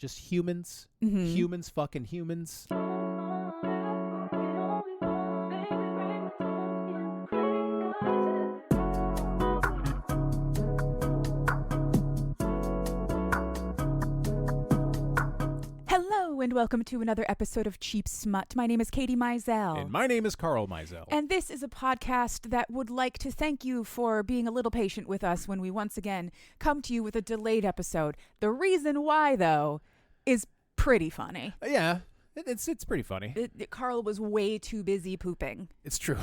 just humans, humans fucking humans. Hello and welcome to another episode of Cheap Smut. My name is Katie Mizell. And my name is Carl Mizell. And this is a podcast that would like to thank you for being a little patient with us when we once again come to you with a delayed episode. The reason why, though, is pretty funny. Yeah, it's pretty funny. Carl was way too busy pooping. It's true.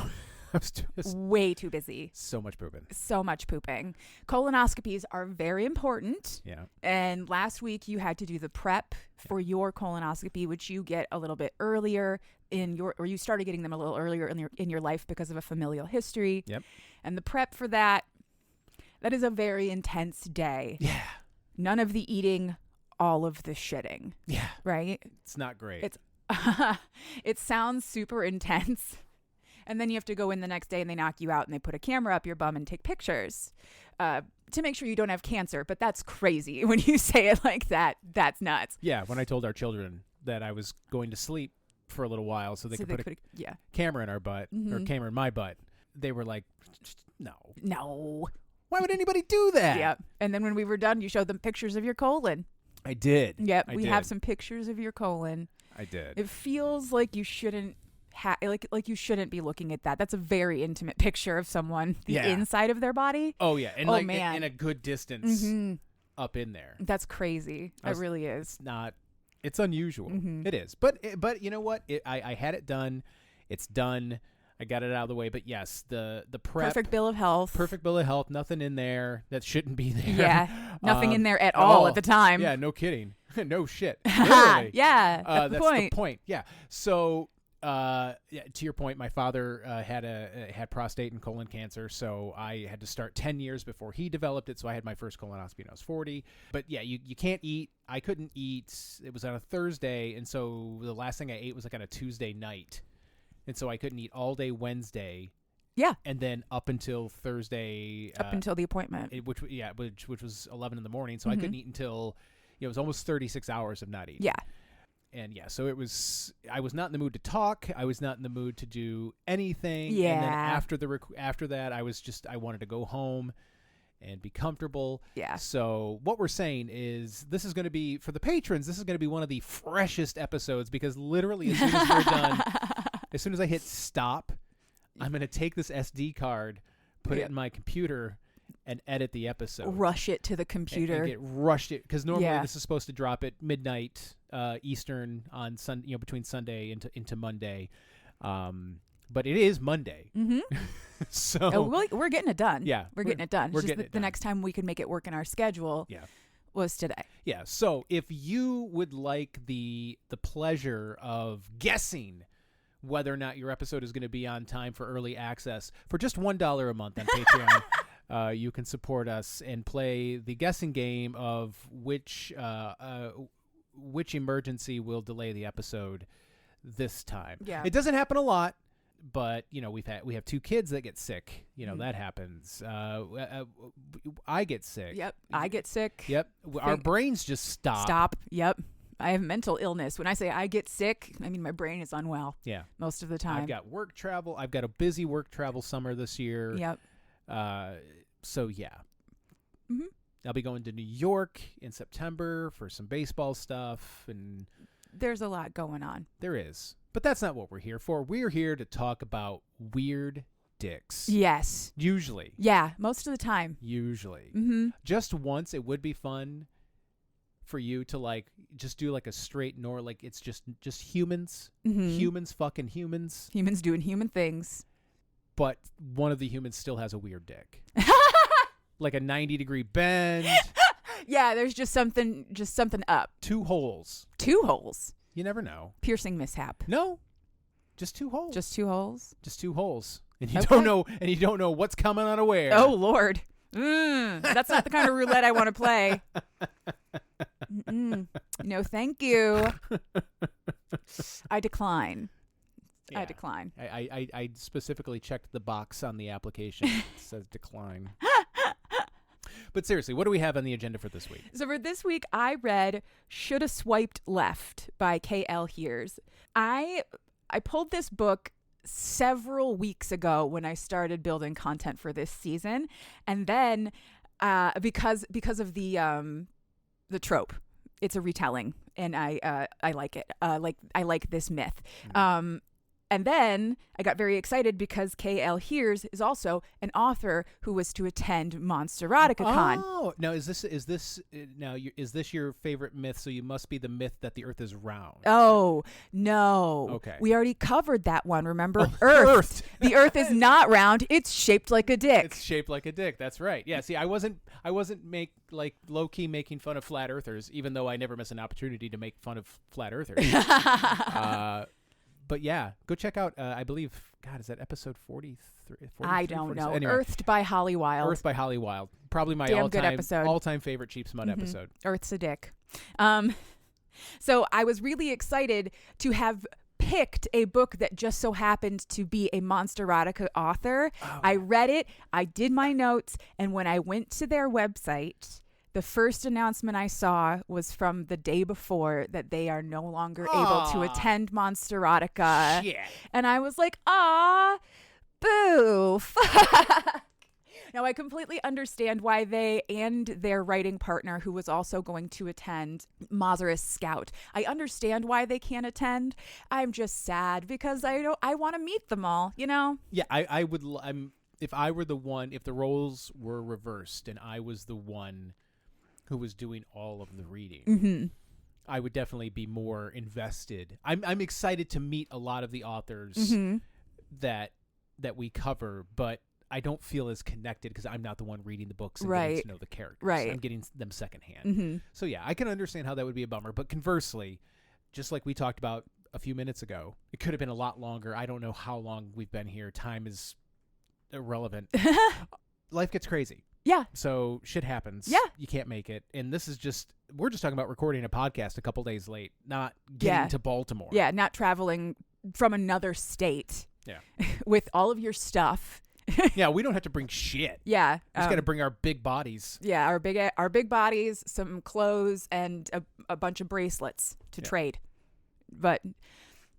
Way too busy. So much pooping. So much pooping. Colonoscopies are very important. Yeah. And last week you had to do the prep for your colonoscopy, which you get a little bit earlier or you started getting them a little earlier in your life because of a familial history. Yep. And the prep for that is a very intense day. Yeah. None of the eating, all of the shitting. Yeah. Right? It's not great. It sounds super intense. And then you have to go in the next day and they knock you out and they put a camera up your bum and take pictures to make sure you don't have cancer. But that's crazy when you say it like that. That's nuts. Yeah. When I told our children that I was going to sleep for a little while so they could put a camera in our butt or camera in my butt, they were like, no. Why would anybody do that? Yeah. And then when we were done, you showed them pictures of your colon. I did. Yep. We have some pictures of your colon. I did. It feels like you shouldn't. Like you shouldn't be looking at that. That's a very intimate picture of someone, the inside of their body. Oh yeah, and man. in a good distance up in there. That's crazy. It really is. It's unusual. It is, but you know what? I had it done. It's done. I got it out of the way. But yes, the prep. Perfect bill of health. Perfect bill of health. Nothing in there that shouldn't be there. Yeah, nothing in there at all at the time. Yeah, no kidding. No shit. Literally. Yeah, that's the point. Yeah. So. To your point, my father had prostate and colon cancer, so I had to start 10 years before he developed it. So I had my first colonoscopy when I was 40. But yeah, you can't eat. I couldn't eat. It was on a Thursday, and so the last thing I ate was like on a Tuesday night, and so I couldn't eat all day Wednesday. Yeah, and then up until Thursday, up until the appointment, which was 11 in the morning. So I couldn't eat until it was almost 36 hours of not eating. Yeah. And yeah, so I was not in the mood to talk. I was not in the mood to do anything. Yeah. And then after that, I wanted to go home and be comfortable. Yeah. So what we're saying is this is going to be, for the patrons, this is going to be one of the freshest episodes because literally as soon as we're done, as soon as I hit stop, I'm going to take this SD card, put it in my computer, and edit the episode. Rush it to the computer. And rushed it because normally this is supposed to drop at midnight Eastern on Sunday, between Sunday into Monday, but it is Monday. So we're getting it done. Yeah, we're getting it done. We're just getting it the done. next time we can make it work in our schedule. Was today. Yeah. So if you would like the pleasure of guessing whether or not your episode is going to be on time for early access for just $1 a month on Patreon. You can support us and play the guessing game of which emergency will delay the episode this time. Yeah. It doesn't happen a lot, but we have two kids that get sick. That happens. I get sick. Yep. I get sick. Yep. Our brains just stop. Yep. I have mental illness. When I say I get sick, I mean my brain is unwell. Yeah. Most of the time. I've got work travel. I've got a busy work travel summer this year. Yep. So yeah. I'll be going to New York in September for some baseball stuff, and there's a lot going on. There is. But that's not what we're here for. We're here to talk about weird dicks. Yes. Usually. Yeah, most of the time. Usually. Just once, it would be fun for you to just do a straight it's just humans. Humans fucking humans. Humans doing human things. But one of the humans still has a weird dick. Like a 90-degree bend. Yeah, there's just something up. Two holes. You never know. Piercing mishap. No. Just two holes. Just two holes. And you don't know what's coming out of where. Oh Lord. That's not the kind of roulette I want to play. No, thank you. I decline. Yeah. I decline. I specifically checked the box on the application. It says decline. But seriously, what do we have on the agenda for this week? So for this week, I read Shoulda Swiped Left by K.L. Hears. I pulled this book several weeks ago when I started building content for this season, and then because of the trope, it's a retelling, and I like it. I like this myth. And then I got very excited because K.L. Hears is also an author who was to attend MonsterAutica-Con. Oh, now is this your favorite myth? So you must be the myth that the Earth is round. Oh no! Okay, we already covered that one. Remember, oh, Earth. The Earth is not round; it's shaped like a dick. It's shaped like a dick. That's right. Yeah. See, I wasn't low key making fun of flat earthers, even though I never miss an opportunity to make fun of flat earthers. But yeah, go check out, I believe, God, is that episode 43? I don't know. Anyway, Earthed by Holly Wilde. Earthed by Holly Wilde. Probably my all-time favorite Cheap Smut episode. Earth's a dick. So I was really excited to have picked a book that just so happened to be a MonsterAutica author. Oh. I read it, I did my notes, and when I went to their website, the first announcement I saw was from the day before that they are no longer able to attend MonsterAutica. Shit. And I was like, boo. Now, I completely understand why they and their writing partner, who was also going to attend, Mazarus Scout, I understand why they can't attend. I'm just sad because I want to meet them all, you know? Yeah, I would. If I were the one, if the roles were reversed and I was the one who was doing all of the reading, I would definitely be more invested. I'm excited to meet a lot of the authors that we cover, but I don't feel as connected because I'm not the one reading the books and getting to know the characters. Right. I'm getting them secondhand. So yeah, I can understand how that would be a bummer. But conversely, just like we talked about a few minutes ago, it could have been a lot longer. I don't know how long we've been here. Time is irrelevant. Life gets crazy. Yeah. So shit happens. Yeah. You can't make it. And this is we're just talking about recording a podcast a couple days late, not getting to Baltimore. Yeah, not traveling from another state. Yeah. With all of your stuff. Yeah, we don't have to bring shit. Yeah. We just got to bring our big bodies. Yeah, our big bodies, some clothes, and a bunch of bracelets to trade.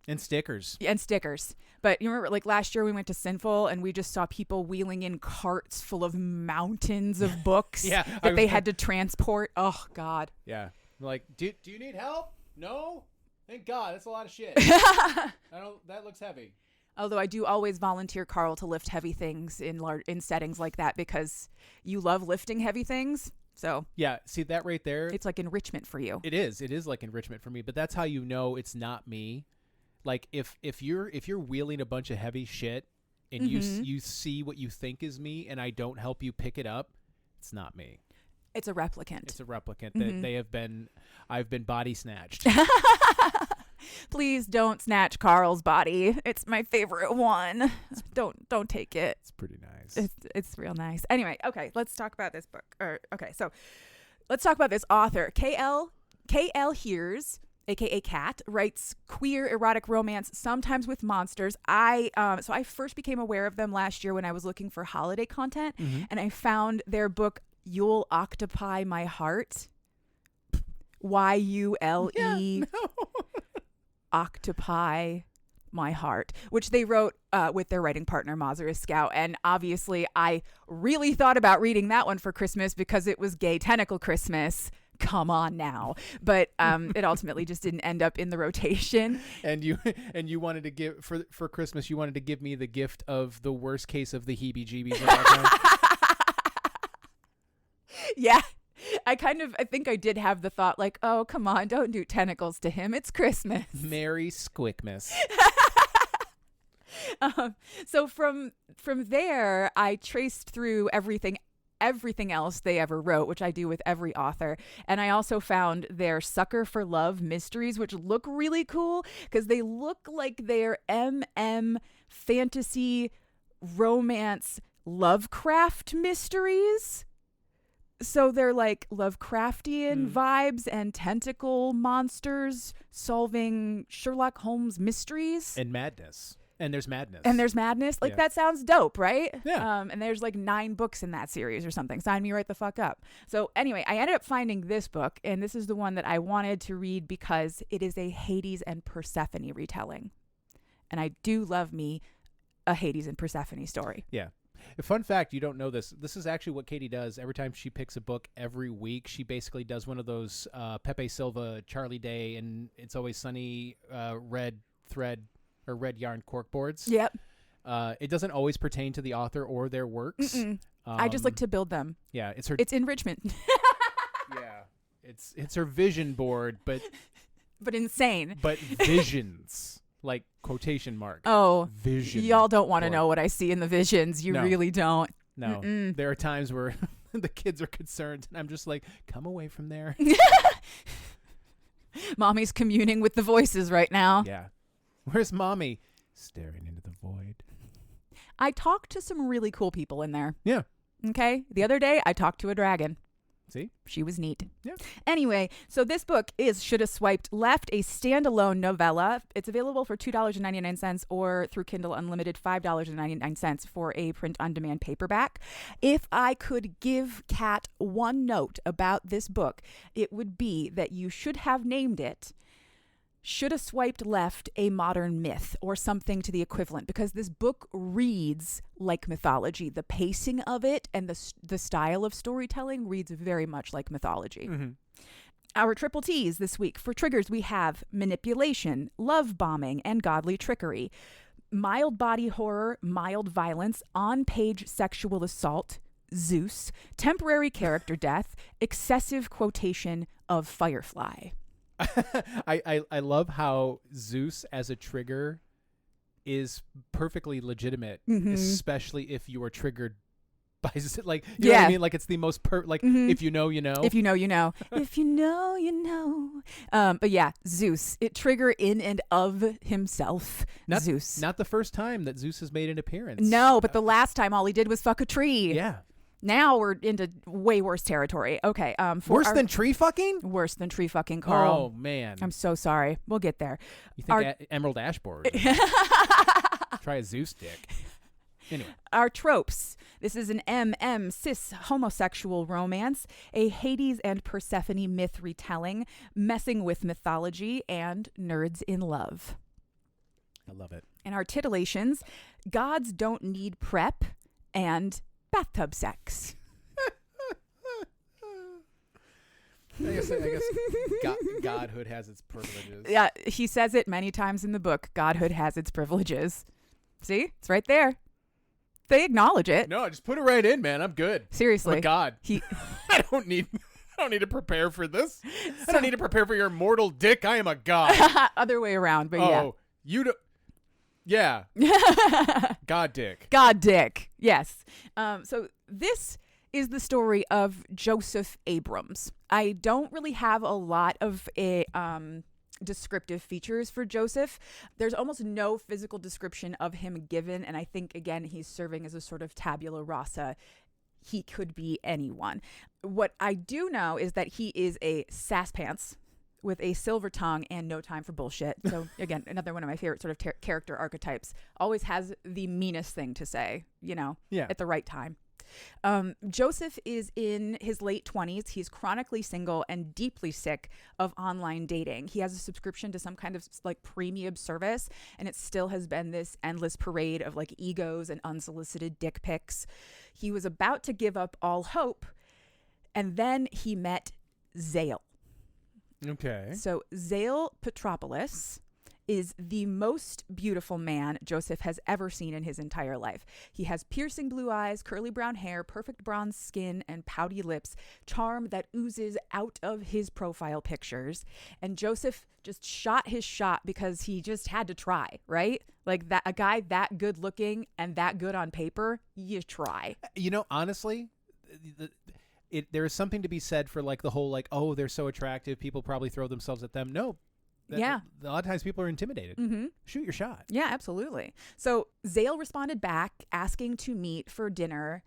And stickers. And stickers. But you remember, like last year we went to Sinful and we just saw people wheeling in carts full of mountains of books that they had to transport. Oh, God. Yeah. Like, do you need help? No? Thank God. That's a lot of shit. That looks heavy. Although I do always volunteer Carl to lift heavy things in settings like that because you love lifting heavy things. So yeah, see that right there? It's like enrichment for you. It is like enrichment for me, but that's how you know it's not me. Like if you're wheeling a bunch of heavy shit and you see what you think is me and I don't help you pick it up, it's not me. It's a replicant. It's a replicant that I've been body snatched. Please don't snatch Carl's body. It's my favorite one. Don't take it. It's pretty nice. It's real nice. Anyway, okay, let's talk about this book. So let's talk about this author. K.L. Hears, aka Kat, writes queer erotic romance, sometimes with monsters. So I first became aware of them last year when I was looking for holiday content, and I found their book You'll Octopi My Heart. YULE. Yeah, no. Octopi My Heart, which they wrote with their writing partner Mazarus Scout. And obviously I really thought about reading that one for Christmas because it was Gay Tentacle Christmas. Come on now. But it ultimately just didn't end up in the rotation. And you wanted to give for Christmas, you wanted to give me the gift of the worst case of the heebie-jeebies of all time. Yeah. I think I did have the thought like, oh, come on, don't do tentacles to him. It's Christmas. Merry Squickmas. So from there, I traced through everything else they ever wrote, which I do with every author. And I also found their Sucker for Love mysteries, which look really cool because they look like they're fantasy romance Lovecraft mysteries. So they're like Lovecraftian vibes and tentacle monsters solving Sherlock Holmes mysteries. And madness. And there's madness. Like, that sounds dope, right? Yeah. And there's like 9 books in that series or something. Sign me right the fuck up. So anyway, I ended up finding this book, and this is the one that I wanted to read because it is a Hades and Persephone retelling. And I do love me a Hades and Persephone story. Yeah. A fun fact, you don't know this. This is actually what Katie does. Every time she picks a book every week, she basically does one of those Pepe Silva, Charlie Day, and It's Always Sunny red thread or red yarn cork boards. Yep. It doesn't always pertain to the author or their works. I just like to build them. Yeah, it's enrichment. Yeah, it's her vision board, but insane. But visions, like quotation mark. Oh, vision. Y'all don't want to know what I see in the visions. You really don't. No, there are times where the kids are concerned, and I'm just like, come away from there. Mommy's communing with the voices right now. Yeah. Where's mommy? Staring into the void. I talked to some really cool people in there. Yeah. Okay. The other day, I talked to a dragon. See? She was neat. Yeah. Anyway, so this book is Shoulda Swiped Left, a standalone novella. It's available for $2.99 or through Kindle Unlimited $5.99 for a print-on-demand paperback. If I could give Kat one note about this book, it would be that you should have named it Shoulda Swiped Left, a Modern Myth, or something to the equivalent, because this book reads like mythology. The pacing of it and the style of storytelling reads very much like mythology. Mm-hmm. Our triple T's this week. For triggers, we have manipulation, love bombing, and godly trickery. Mild body horror, mild violence, on-page sexual assault, Zeus, temporary character death, excessive quotation of Firefly. I love how Zeus as a trigger is perfectly legitimate, especially if you are triggered by, like, you know what I mean? Like, it's the most if you know, you know. If you know, you know. If you know, you know. But yeah, Zeus, it trigger in and of himself. Zeus. Not the first time that Zeus has made an appearance. No, but the last time all he did was fuck a tree. Yeah. Now we're into way worse territory. Okay. Worse than tree fucking? Worse than tree fucking, Carl. Oh, man. I'm so sorry. We'll get there. You think Emerald Ash Board? Try a Zeus dick. Anyway. Our tropes. This is an cis homosexual romance, a Hades and Persephone myth retelling, messing with mythology, and nerds in love. I love it. And our titillations, gods don't need prep, and bathtub sex. I guess godhood has its privileges. Yeah, he says it many times in the book. Godhood has its privileges. See? It's right there. They acknowledge it. No, just put it right in, man. I'm good. Seriously. I'm a god. I don't need to prepare for this. I don't need to prepare for your mortal dick. I am a god. Other way around, but yeah. Oh, you don't. Yeah. God dick. God dick. Yes. So this is the story of Joseph Abrams. I don't really have a lot of descriptive features for Joseph. There's almost no physical description of him given, and I think, again, he's serving as a sort of tabula rasa. He could be anyone. What I do know is that he is a sass pants with a silver tongue and no time for bullshit. So again, another one of my favorite sort of character archetypes. Always has the meanest thing to say, at the right time. Joseph is in his late 20s. He's chronically single and deeply sick of online dating. He has a subscription to some kind of like premium service, and it still has been this endless parade of like egos and unsolicited dick pics. He was about to give up all hope, and then he met Zale. Okay. So Zale Petropoulos is the most beautiful man Joseph has ever seen in his entire life. He has piercing blue eyes, curly brown hair, perfect bronze skin, and pouty lips, charm that oozes out of his profile pictures. And Joseph just shot his shot because he just had to try, right? Like that, a guy that good looking and that good on paper, you try. Honestly, there is something to be said for like the whole like, oh, they're so attractive, people probably throw themselves at them. No. A lot of times people are intimidated. Mm-hmm. Shoot your shot. Yeah, absolutely. So Zale responded back asking to meet for dinner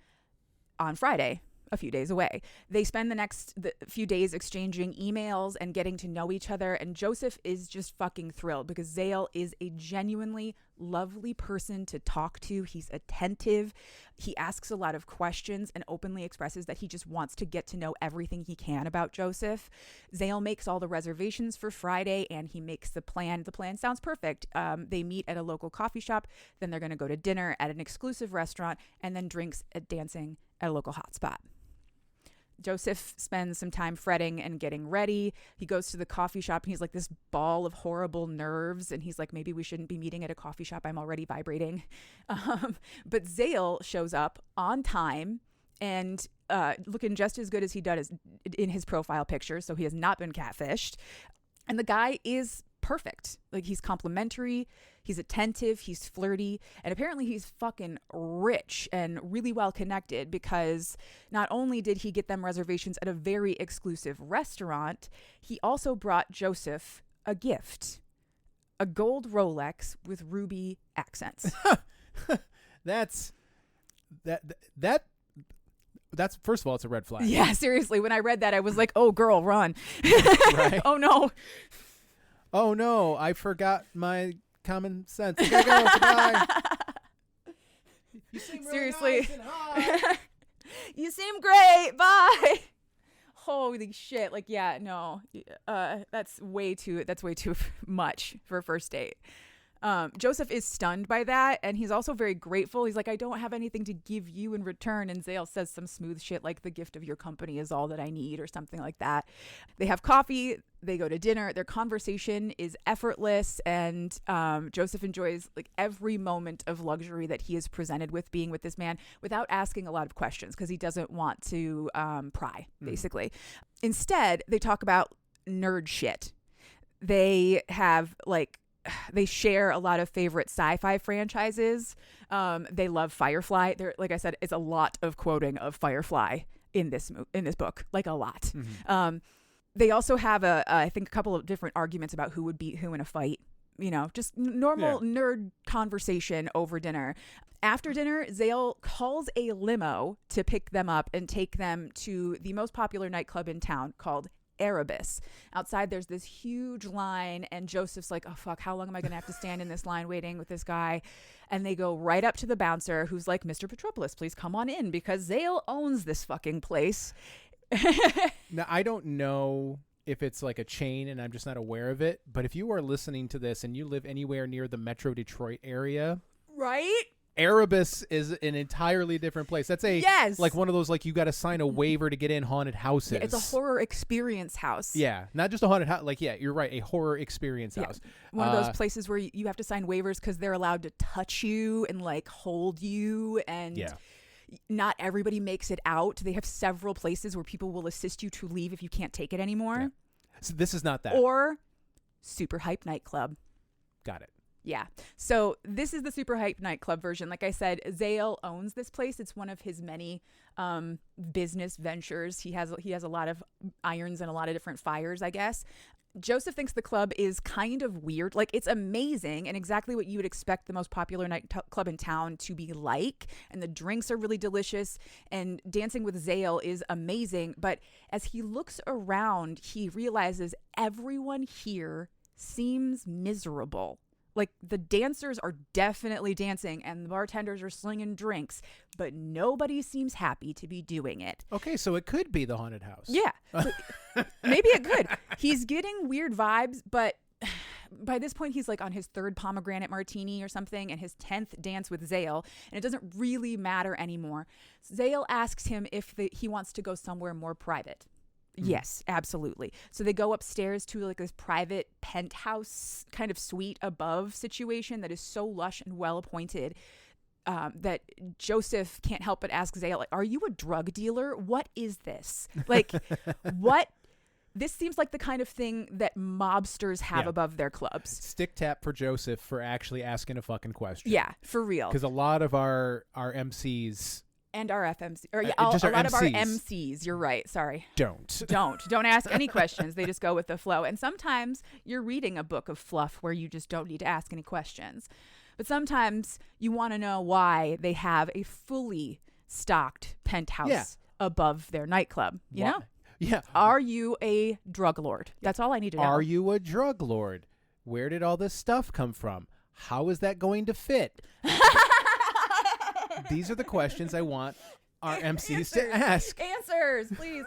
on Friday, a few days away. They spend the few days exchanging emails and getting to know each other. And Joseph is just fucking thrilled because Zale is a genuinely lovely person to talk to. He's attentive. He asks a lot of questions and openly expresses that he just wants to get to know everything he can about Joseph. Zale makes all the reservations for Friday and he makes the plan. The plan sounds perfect. They meet at a local coffee shop. Then they're going to go to dinner at an exclusive restaurant and then drinks at dancing at a local hotspot. Joseph spends some time fretting and getting ready. He goes to the coffee shop and he's like this ball of horrible nerves. And he's like, maybe we shouldn't be meeting at a coffee shop. I'm already vibrating. But Zale shows up on time and looking just as good as he does in his profile picture. So he has not been catfished. And the guy is perfect. Like, he's complimentary, he's attentive, he's flirty, and apparently he's fucking rich and really well connected because not only did he get them reservations at a very exclusive restaurant, he also brought Joseph a gift, a gold Rolex with ruby accents. That's first of all, it's a red flag. Yeah, seriously. When I read that, I was like, oh girl, run. Right? Oh no. Oh no, I forgot my common sense. I gotta go. Goodbye. You seem really Seriously. nice and hot. You seem great. Bye. Holy shit. Like, yeah, no. That's way too much for a first date. Joseph is stunned by that, and he's also very grateful. He's like, I don't have anything to give you in return. And Zale says some smooth shit like, the gift of your company is all that I need, or something like that. They have coffee, they go to dinner. Their conversation is effortless, and Joseph enjoys like every moment of luxury that he is presented with being with this man without asking a lot of questions because he doesn't want to pry, basically. Instead, they talk about nerd shit. They have they share a lot of favorite sci-fi franchises. They love Firefly. There, like I said, it's a lot of quoting of Firefly in this book, like a lot. Mm-hmm. They also have I think a couple of different arguments about who would beat who in a fight. You know, just normal nerd conversation over dinner. After dinner, Zale calls a limo to pick them up and take them to the most popular nightclub in town called Abrams. Outside there's this huge line and Joseph's like, oh fuck, how long am I gonna have to stand in this line waiting with this guy? And they go right up to the bouncer who's like, Mr. Petropoulos, please come on in, because Zale owns this fucking place. Now, I don't know if it's like a chain and I'm just not aware of it, but if you are listening to this and you live anywhere near the Metro Detroit area, right? Erebus is an entirely different place. That's like one of those, like, you got to sign a waiver to get in haunted houses. Yeah, it's a horror experience house. Yeah, not just a haunted house. Like, yeah, you're right, a horror experience house. One of those places where you have to sign waivers because they're allowed to touch you and like hold you, and not everybody makes it out. They have several places where people will assist you to leave if you can't take it anymore. Yeah. So this is not that. Or super hype nightclub. Got it. Yeah. So this is the super hype nightclub version. Like I said, Zale owns this place. It's one of his many business ventures. He has a lot of irons and a lot of different fires, I guess. Joseph thinks the club is kind of weird. Like, it's amazing and exactly what you would expect the most popular nightclub in town to be like. And the drinks are really delicious. And dancing with Zale is amazing. But as he looks around, he realizes everyone here seems miserable. Like, the dancers are definitely dancing and the bartenders are slinging drinks, but nobody seems happy to be doing it. Okay, so it could be the haunted house. Yeah, maybe it could. He's getting weird vibes, but by this point, he's like on his third pomegranate martini or something and his 10th dance with Zale, and it doesn't really matter anymore. Zale asks him if he wants to go somewhere more private. Yes, absolutely. So they go upstairs to like this private penthouse kind of suite above situation that is so lush and well appointed that Joseph can't help but ask Zale, like, are you a drug dealer? What is this? Like, what? This seems like the kind of thing that mobsters have above their clubs. Stick tap for Joseph for actually asking a fucking question. Yeah, for real. Because a lot of our MCs... And our FMC, or a lot MCs. Of our MCs. You're right. Sorry. Don't ask any questions. They just go with the flow. And sometimes you're reading a book of fluff where you just don't need to ask any questions. But sometimes you want to know why they have a fully stocked penthouse above their nightclub. You know? Yeah. Are you a drug lord? That's all I need to know. Are you a drug lord? Where did all this stuff come from? How is that going to fit? These are the questions I want our MCs to ask. Answers, please.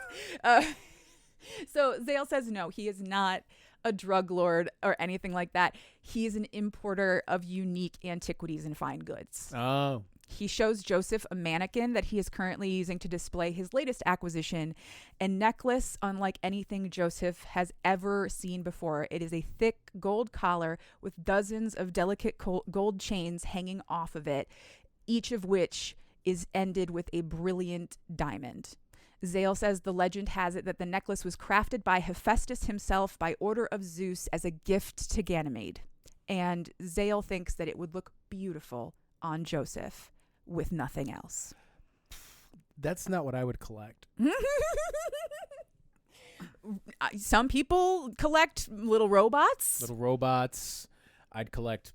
So Zale says no, he is not a drug lord or anything like that. He is an importer of unique antiquities and fine goods. Oh. He shows Joseph a mannequin that he is currently using to display his latest acquisition, a necklace unlike anything Joseph has ever seen before. It is a thick gold collar with dozens of delicate gold chains hanging off of it, each of which is ended with a brilliant diamond. Zale says the legend has it that the necklace was crafted by Hephaestus himself by order of Zeus as a gift to Ganymede. And Zale thinks that it would look beautiful on Joseph with nothing else. That's not what I would collect. Some people collect little robots. Little robots. I'd collect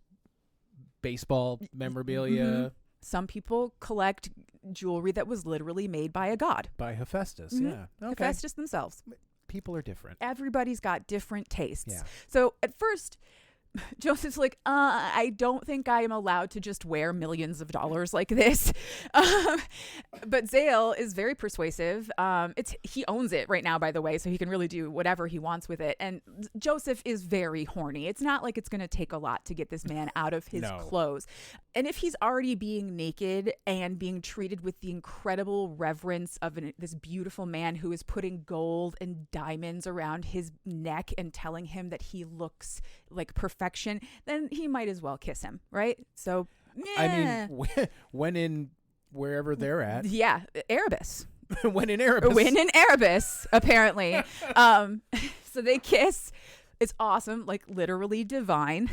baseball memorabilia. Mm-hmm. Some people collect jewelry that was literally made by a god. By Hephaestus, Mm-hmm. yeah. Okay. Hephaestus themselves. People are different. Everybody's got different tastes. Yeah. So at first, Joseph's like, I don't think I am allowed to just wear millions of dollars like this. But Zale is very persuasive. He owns it right now, by the way, so he can really do whatever he wants with it. And Joseph is very horny. It's not like it's going to take a lot to get this man out of his clothes. And if he's already being naked and being treated with the incredible reverence of this beautiful man who is putting gold and diamonds around his neck and telling him that he looks like perfection, then he might as well kiss him, right? So, I mean, when in wherever they're at. Yeah, Erebus. When in Erebus. When in Erebus, apparently. So they kiss. It's awesome, like literally divine.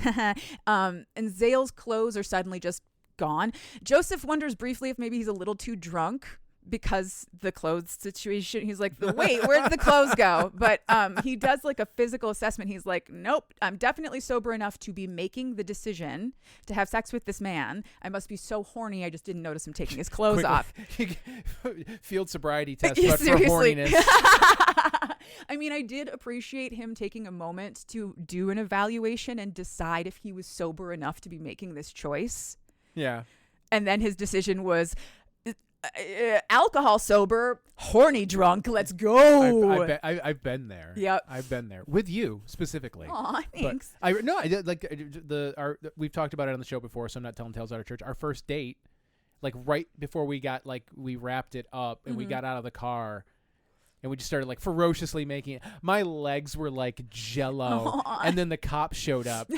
And Zale's clothes are suddenly just gone. Joseph wonders briefly if maybe he's a little too drunk because the clothes situation. He's like, wait, where did the clothes go? But he does like a physical assessment. He's like, nope, I'm definitely sober enough to be making the decision to have sex with this man. I must be so horny. I just didn't notice him taking his clothes off. Field sobriety test, but Seriously. for horniness. I mean, I did appreciate him taking a moment to do an evaluation and decide if he was sober enough to be making this choice. Yeah. And then his decision was alcohol sober, horny drunk. Let's go. I've been there. Yep. I've been there with you specifically. Aw, thanks. But I did like we've talked about it on the show before, so I'm not telling tales out of church. Our first date, like right before we wrapped it up and we got out of the car. And we just started like ferociously making it. My legs were like jello. And then the cops showed up.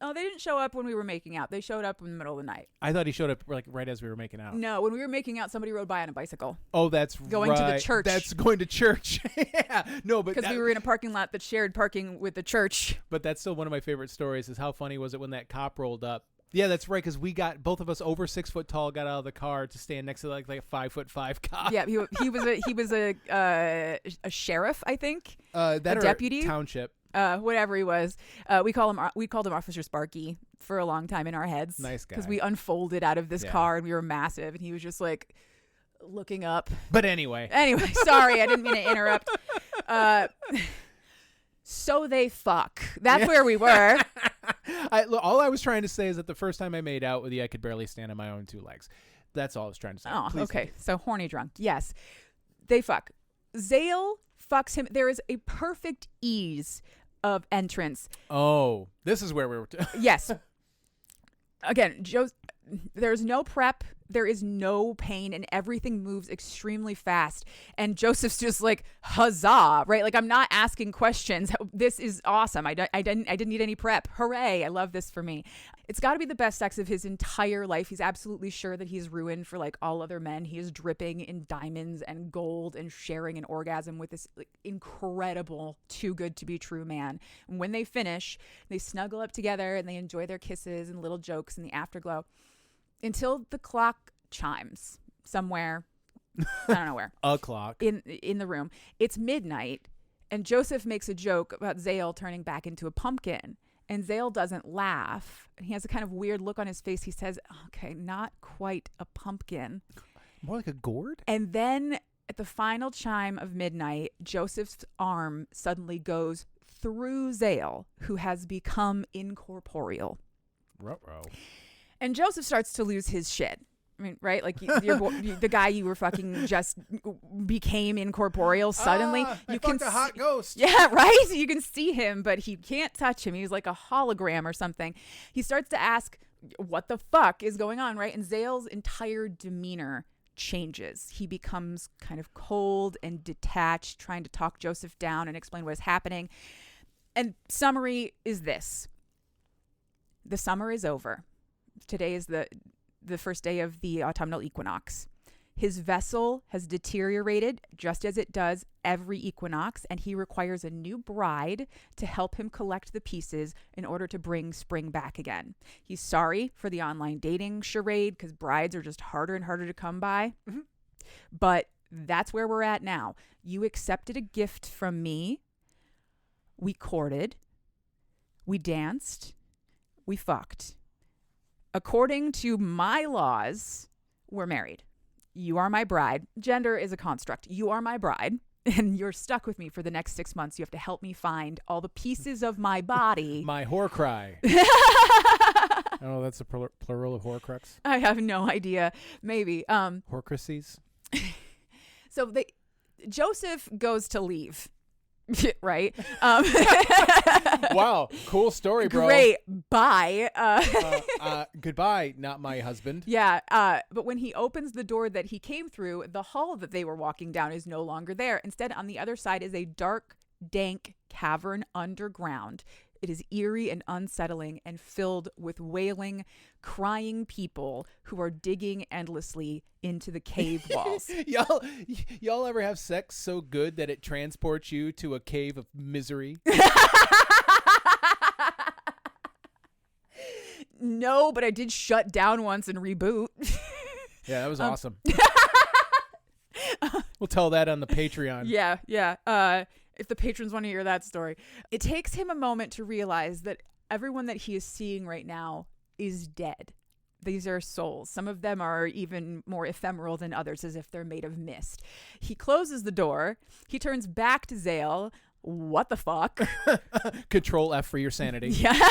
Oh, they didn't show up when we were making out. They showed up in the middle of the night. I thought he showed up like right as we were making out. No, when we were making out, somebody rode by on a bicycle. Oh, that's going to the church. That's going to church. Yeah. No, but because we were in a parking lot that shared parking with the church. But that's still one of my favorite stories is how funny was it when that cop rolled up. Yeah, that's right. Because we got both of us over 6 foot tall, got out of the car to stand next to like a 5'5" cop. Yeah, he was a sheriff, I think. A deputy, township. Whatever he was. We called him Officer Sparky for a long time in our heads. Nice guy. Because we unfolded out of this car and we were massive, and he was just like looking up. But anyway, sorry, I didn't mean to interrupt. So they fuck. That's where we were. All I was trying to say is that the first time I made out with you, I could barely stand on my own 2 legs. That's all I was trying to say. Oh, Please okay. continue. So horny drunk. Yes. They fuck. Zale fucks him. There is a perfect ease of entrance. Oh, this is where we were. Yes. Again, there's no prep. There is no pain, and everything moves extremely fast. And Joseph's just like, huzzah, right? Like, I'm not asking questions. This is awesome. I didn't need any prep. Hooray. I love this for me. It's got to be the best sex of his entire life. He's absolutely sure that he's ruined for like all other men. He is dripping in diamonds and gold and sharing an orgasm with this like, incredible, too good to be true man. And when they finish, they snuggle up together and they enjoy their kisses and little jokes in the afterglow. Until the clock chimes somewhere, I don't know where. A clock. In the room. It's midnight, and Joseph makes a joke about Zale turning back into a pumpkin. And Zale doesn't laugh. He has a kind of weird look on his face. He says, okay, not quite a pumpkin. More like a gourd? And then at the final chime of midnight, Joseph's arm suddenly goes through Zale, who has become incorporeal. Ruh-roh. And Joseph starts to lose his shit. I mean, right? Like the guy you were fucking just became incorporeal suddenly. You can a hot ghost. Yeah, right? You can see him, but he can't touch him. He's like a hologram or something. He starts to ask, what the fuck is going on, right? And Zale's entire demeanor changes. He becomes kind of cold and detached, trying to talk Joseph down and explain what is happening. And summary is this. The summer is over. Today is the first day of the autumnal equinox. His vessel has deteriorated just as it does every equinox, and he requires a new bride to help him collect the pieces in order to bring spring back again. He's sorry for the online dating charade because brides are just harder and harder to come by. Mm-hmm. But that's where we're at now. You accepted a gift from me. We courted. We danced. We fucked. According to my laws, we're married. You are my bride. Gender is a construct. You are my bride, and you're stuck with me for the next 6 months. You have to help me find all the pieces of my body. My whore cry. Oh, that's a plural of horcrux? I have no idea. Maybe. Horcruxes? So Joseph goes to leave. Right? Wow. Cool story, bro. Great. Bye. Goodbye, not my husband. Yeah. But when he opens the door that he came through, the hall that they were walking down is no longer there. Instead, on the other side is a dark, dank cavern underground. It is eerie and unsettling and filled with wailing, crying people who are digging endlessly into the cave walls. Y'all ever have sex so good that it transports you to a cave of misery? No, but I did shut down once and reboot. Yeah, that was awesome. We'll tell that on the Patreon. Yeah. If the patrons want to hear that story. It takes him a moment to realize that everyone that he is seeing right now is dead. These are souls. Some of them are even more ephemeral than others, as if they're made of mist. He closes the door. He turns back to Zale. What the fuck? Control F for your sanity. Yeah.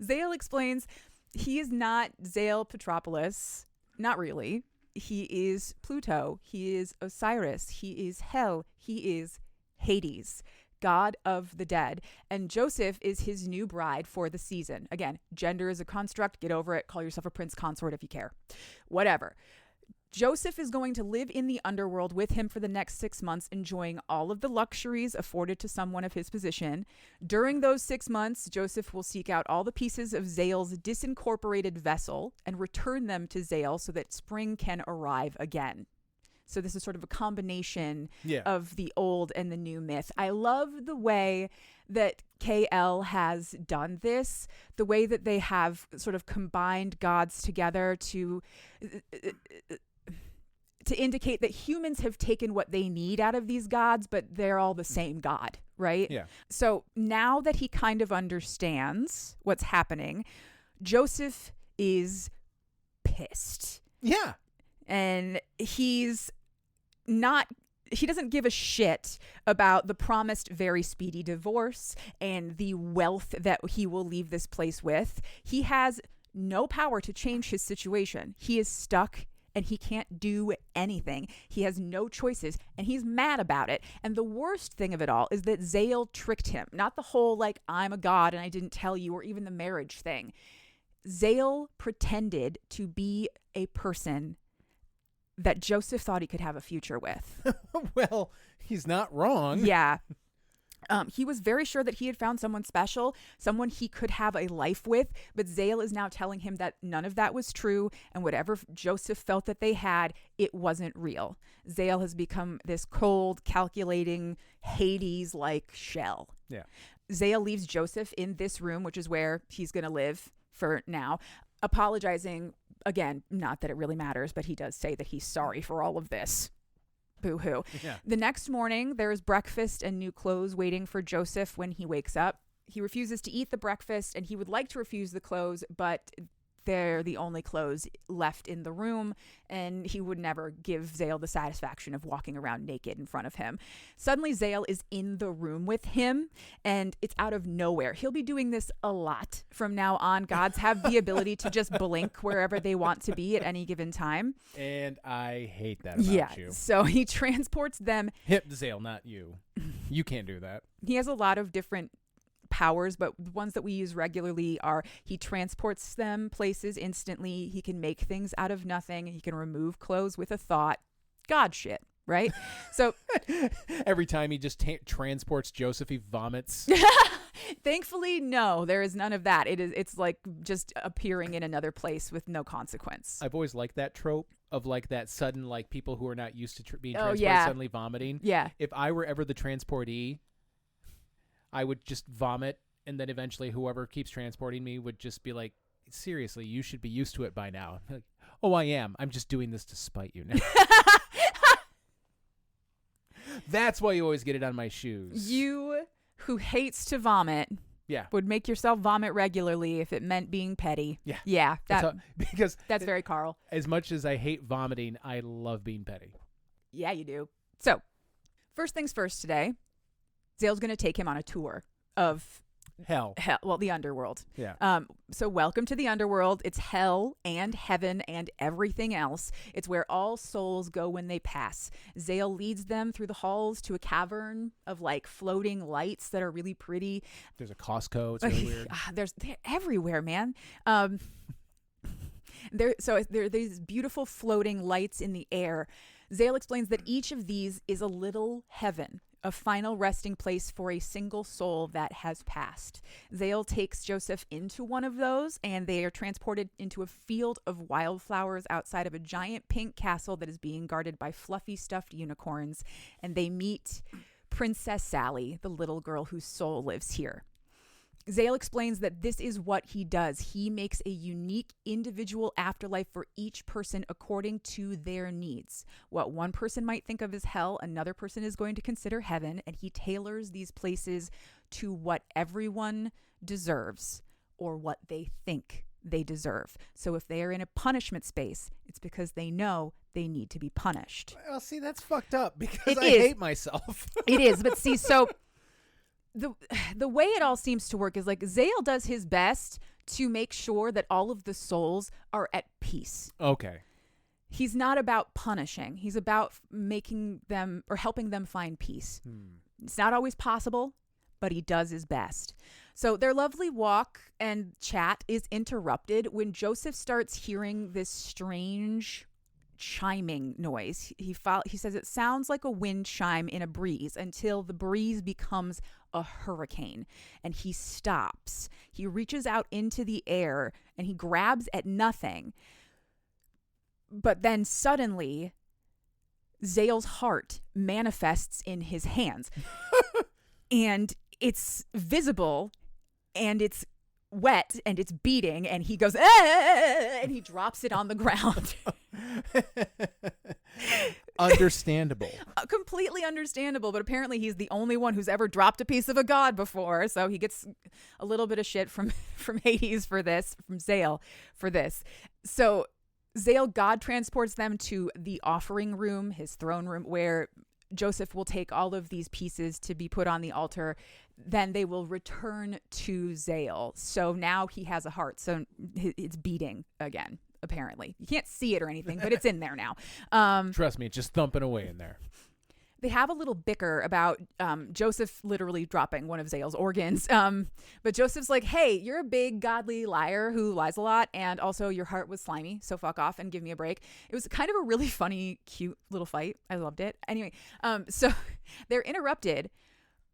Zale explains he is not Zale Petropoulos. Not really. He is Pluto. He is Osiris. He is Hell. He is Hades, god of the dead. And Joseph is his new bride for the season. Again, gender is a construct. Get over it. Call yourself a prince-consort if you care. Whatever. Joseph is going to live in the underworld with him for the next 6 months, enjoying all of the luxuries afforded to someone of his position. During those 6 months, Joseph will seek out all the pieces of Zale's disincorporated vessel and return them to Zale so that spring can arrive again. So this is sort of a combination of the old and the new myth. I love the way that KL has done this, the way that they have sort of combined gods together to indicate that humans have taken what they need out of these gods, but they're all the same god, right? Yeah. So now that he kind of understands what's happening, Joseph is pissed. Yeah. And he doesn't give a shit about the promised very speedy divorce and the wealth that he will leave this place with. He has no power to change his situation. He is stuck and he can't do anything. He has no choices and he's mad about it. And the worst thing of it all is that Zale tricked him. Not the whole like, I'm a god and I didn't tell you, or even the marriage thing. Zale pretended to be a person that Joseph thought he could have a future with. Well, he's not wrong. Yeah. He was very sure that he had found someone special, someone he could have a life with, but Zale is now telling him that none of that was true, and whatever Joseph felt that they had, it wasn't real. Zale has become this cold, calculating, Hades-like shell. Yeah. Zale leaves Joseph in this room, which is where he's going to live for now, apologizing. Again, not that it really matters, but he does say that he's sorry for all of this. Boo-hoo. Yeah. The next morning, there's breakfast and new clothes waiting for Joseph when he wakes up. He refuses to eat the breakfast, and he would like to refuse the clothes, but they're the only clothes left in the room, and he would never give Zale the satisfaction of walking around naked in front of him. Suddenly, Zale is in the room with him, and it's out of nowhere. He'll be doing this a lot from now on. Gods have the ability to just blink wherever they want to be at any given time. And I hate that about you. So he transports them. Zale, not you. You can't do that. He has a lot of different powers, but the ones that we use regularly are he transports them places instantly. He can make things out of nothing. He can remove clothes with a thought. God shit, right? So every time he just transports Joseph, he vomits. Thankfully, no, there is none of that. It's like just appearing in another place with no consequence. I've always liked that trope of like that sudden, like people who are not used to being transported suddenly vomiting. Yeah. If I were ever the transportee, I would just vomit, and then eventually whoever keeps transporting me would just be like, seriously, you should be used to it by now. I'm like, oh, I am. I'm just doing this to spite you now. That's why you always get it on my shoes. You, who hates to vomit, would make yourself vomit regularly if it meant being petty. Yeah. Because that's very Carl. As much as I hate vomiting, I love being petty. Yeah, you do. So, first things first today. Zale's going to take him on a tour of hell. Well, the Underworld. Yeah. So welcome to the Underworld. It's hell and heaven and everything else. It's where all souls go when they pass. Zale leads them through the halls to a cavern of like floating lights that are really pretty. There's a Costco. It's really weird. They're everywhere, man. There are these beautiful floating lights in the air. Zale explains that each of these is a little heaven, a final resting place for a single soul that has passed. Zale takes Joseph into one of those, and they are transported into a field of wildflowers outside of a giant pink castle that is being guarded by fluffy stuffed unicorns, and they meet Princess Sally, the little girl whose soul lives here. Zale explains that this is what he does. He makes a unique individual afterlife for each person according to their needs. What one person might think of as hell, another person is going to consider heaven, and he tailors these places to what everyone deserves or what they think they deserve. So if they are in a punishment space, it's because they know they need to be punished. Well, see, that's fucked up because I hate myself. It is, but see, so the way it all seems to work is like Zale does his best to make sure that all of the souls are at peace. Okay. He's not about punishing. He's about making them or helping them find peace. It's not always possible, but he does his best. So their lovely walk and chat is interrupted when Joseph starts hearing this strange chiming noise. He says it sounds like a wind chime in a breeze until the breeze becomes a hurricane, and he stops. He reaches out into the air and he grabs at nothing. But then suddenly Zale's heart manifests in his hands. And it's visible and it's wet and it's beating, and he goes, and he drops it on the ground. Understandable. Completely understandable, but apparently he's the only one who's ever dropped a piece of a god before, so he gets a little bit of shit from Hades for this, from Zale for this. So Zale god transports them to the offering room, his throne room, where Joseph will take all of these pieces to be put on the altar. Then they will return to Zale. So now he has a heart. So it's beating again, apparently. You can't see it or anything, but it's in there now. Trust me, it's just thumping away in there. They have a little bicker about Joseph literally dropping one of Zale's organs. But Joseph's like, hey, you're a big godly liar who lies a lot. And also your heart was slimy. So fuck off and give me a break. It was kind of a really funny, cute little fight. I loved it. Anyway, so they're interrupted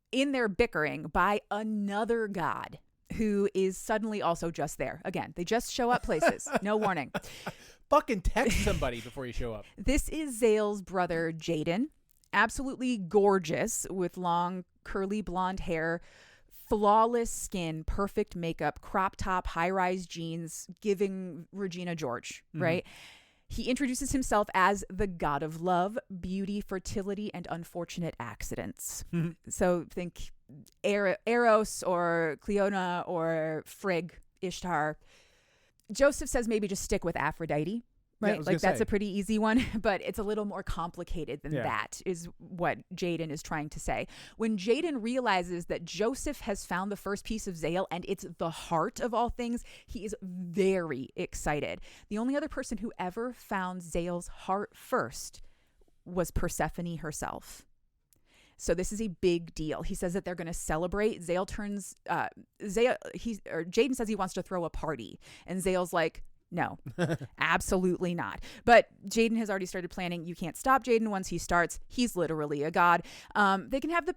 in their bickering by another god who is suddenly also just there. Again, they just show up places. No warning. Fucking text somebody before you show up. This is Zale's brother, Jaden. Absolutely gorgeous with long, curly blonde hair, flawless skin, perfect makeup, crop top, high-rise jeans, giving Regina George, right? He introduces himself as the god of love, beauty, fertility, and unfortunate accidents. So think Eros or Cleona or Frigg, Ishtar. Joseph says maybe just stick with Aphrodite. Right? Like that's a pretty easy one, but it's a little more complicated than that is what Jaden is trying to say. When Jaden realizes that Joseph has found the first piece of Zale and it's the heart of all things, he is very excited. The only other person who ever found Zale's heart first was Persephone herself. So this is a big deal. He says that they're going to celebrate. Jaden says he wants to throw a party, and Zale's like, no, absolutely not. But Jaden has already started planning. You can't stop Jaden once he starts. He's literally a god. They can have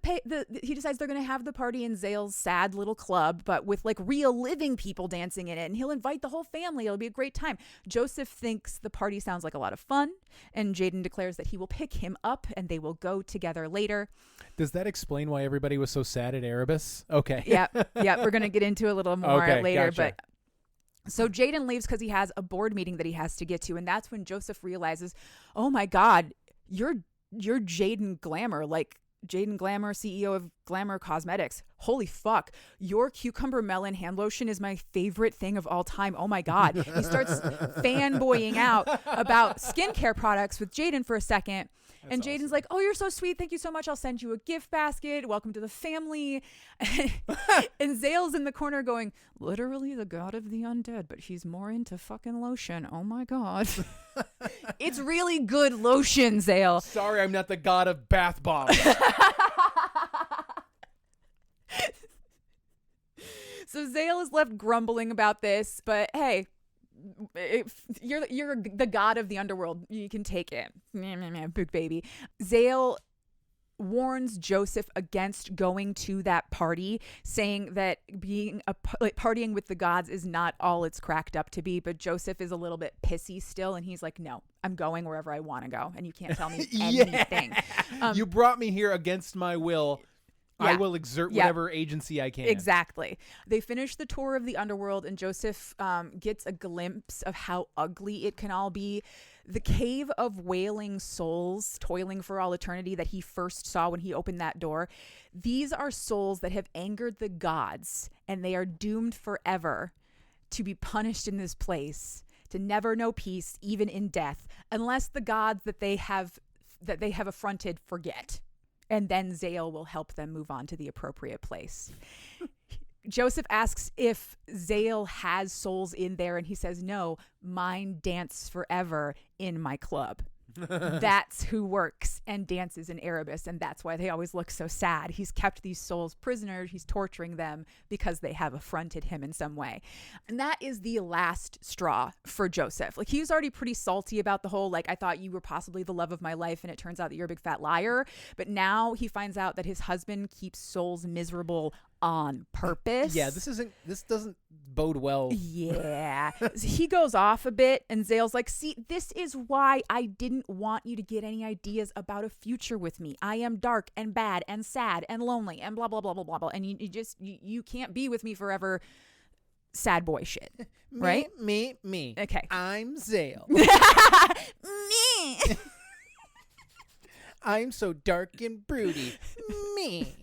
he decides they're going to have the party in Zale's sad little club, but with like real living people dancing in it. And he'll invite the whole family. It'll be a great time. Joseph thinks the party sounds like a lot of fun. And Jaden declares that he will pick him up and they will go together later. Does that explain why everybody was so sad at Erebus? Okay. Yeah. We're going to get into a little more later, gotcha. But so Jaden leaves because he has a board meeting that he has to get to. And that's when Joseph realizes, oh my God, you're Jaden Glamour, like Jaden Glamour, CEO of Glamour Cosmetics. Holy fuck. Your cucumber melon hand lotion is my favorite thing of all time. Oh my God. He starts fanboying out about skincare products with Jaden for a second. That's and Jaden's awesome. Like, oh, you're so sweet. Thank you so much. I'll send you a gift basket. Welcome to the family. And Zale's in the corner going, literally the god of the undead, but he's more into fucking lotion. Oh my God. It's really good lotion, Zale. Sorry, I'm not the god of bath bombs. So Zale is left grumbling about this, but hey, you're the god of the underworld. You can take it. Big baby. Zale warns Joseph against going to that party, saying that being partying with the gods is not all it's cracked up to be. But Joseph is a little bit pissy still, and he's like, no, I'm going wherever I want to go, and you can't tell me anything. You brought me here against my will. Yeah. I will exert whatever agency I can. Exactly. They finish the tour of the underworld, and Joseph gets a glimpse of how ugly it can all be. The cave of wailing souls toiling for all eternity that he first saw when he opened that door. These are souls that have angered the gods, and they are doomed forever to be punished in this place, to never know peace, even in death, unless the gods that they have affronted forget. And then Zale will help them move on to the appropriate place. Joseph asks if Zale has souls in there, and he says, no, mine dance forever in my club. That's who works and dances in Erebus, and that's why they always look so sad. He's kept these souls prisoners. He's torturing them because they have affronted him in some way. And that is the last straw for Joseph. Like, he was already pretty salty about the whole, like, I thought you were possibly the love of my life, and it turns out that you're a big fat liar. But now he finds out that his husband keeps souls miserable on purpose. Yeah, this doesn't bode well. Yeah. He goes off a bit, and Zale's like, see, this is why I didn't want you to get any ideas about a future with me. I am dark and bad and sad and lonely and blah, blah, blah, blah, blah, blah. And you can't be with me forever. Sad boy shit. Right? Me. Okay. I'm Zale. Me. I'm so dark and broody. Me.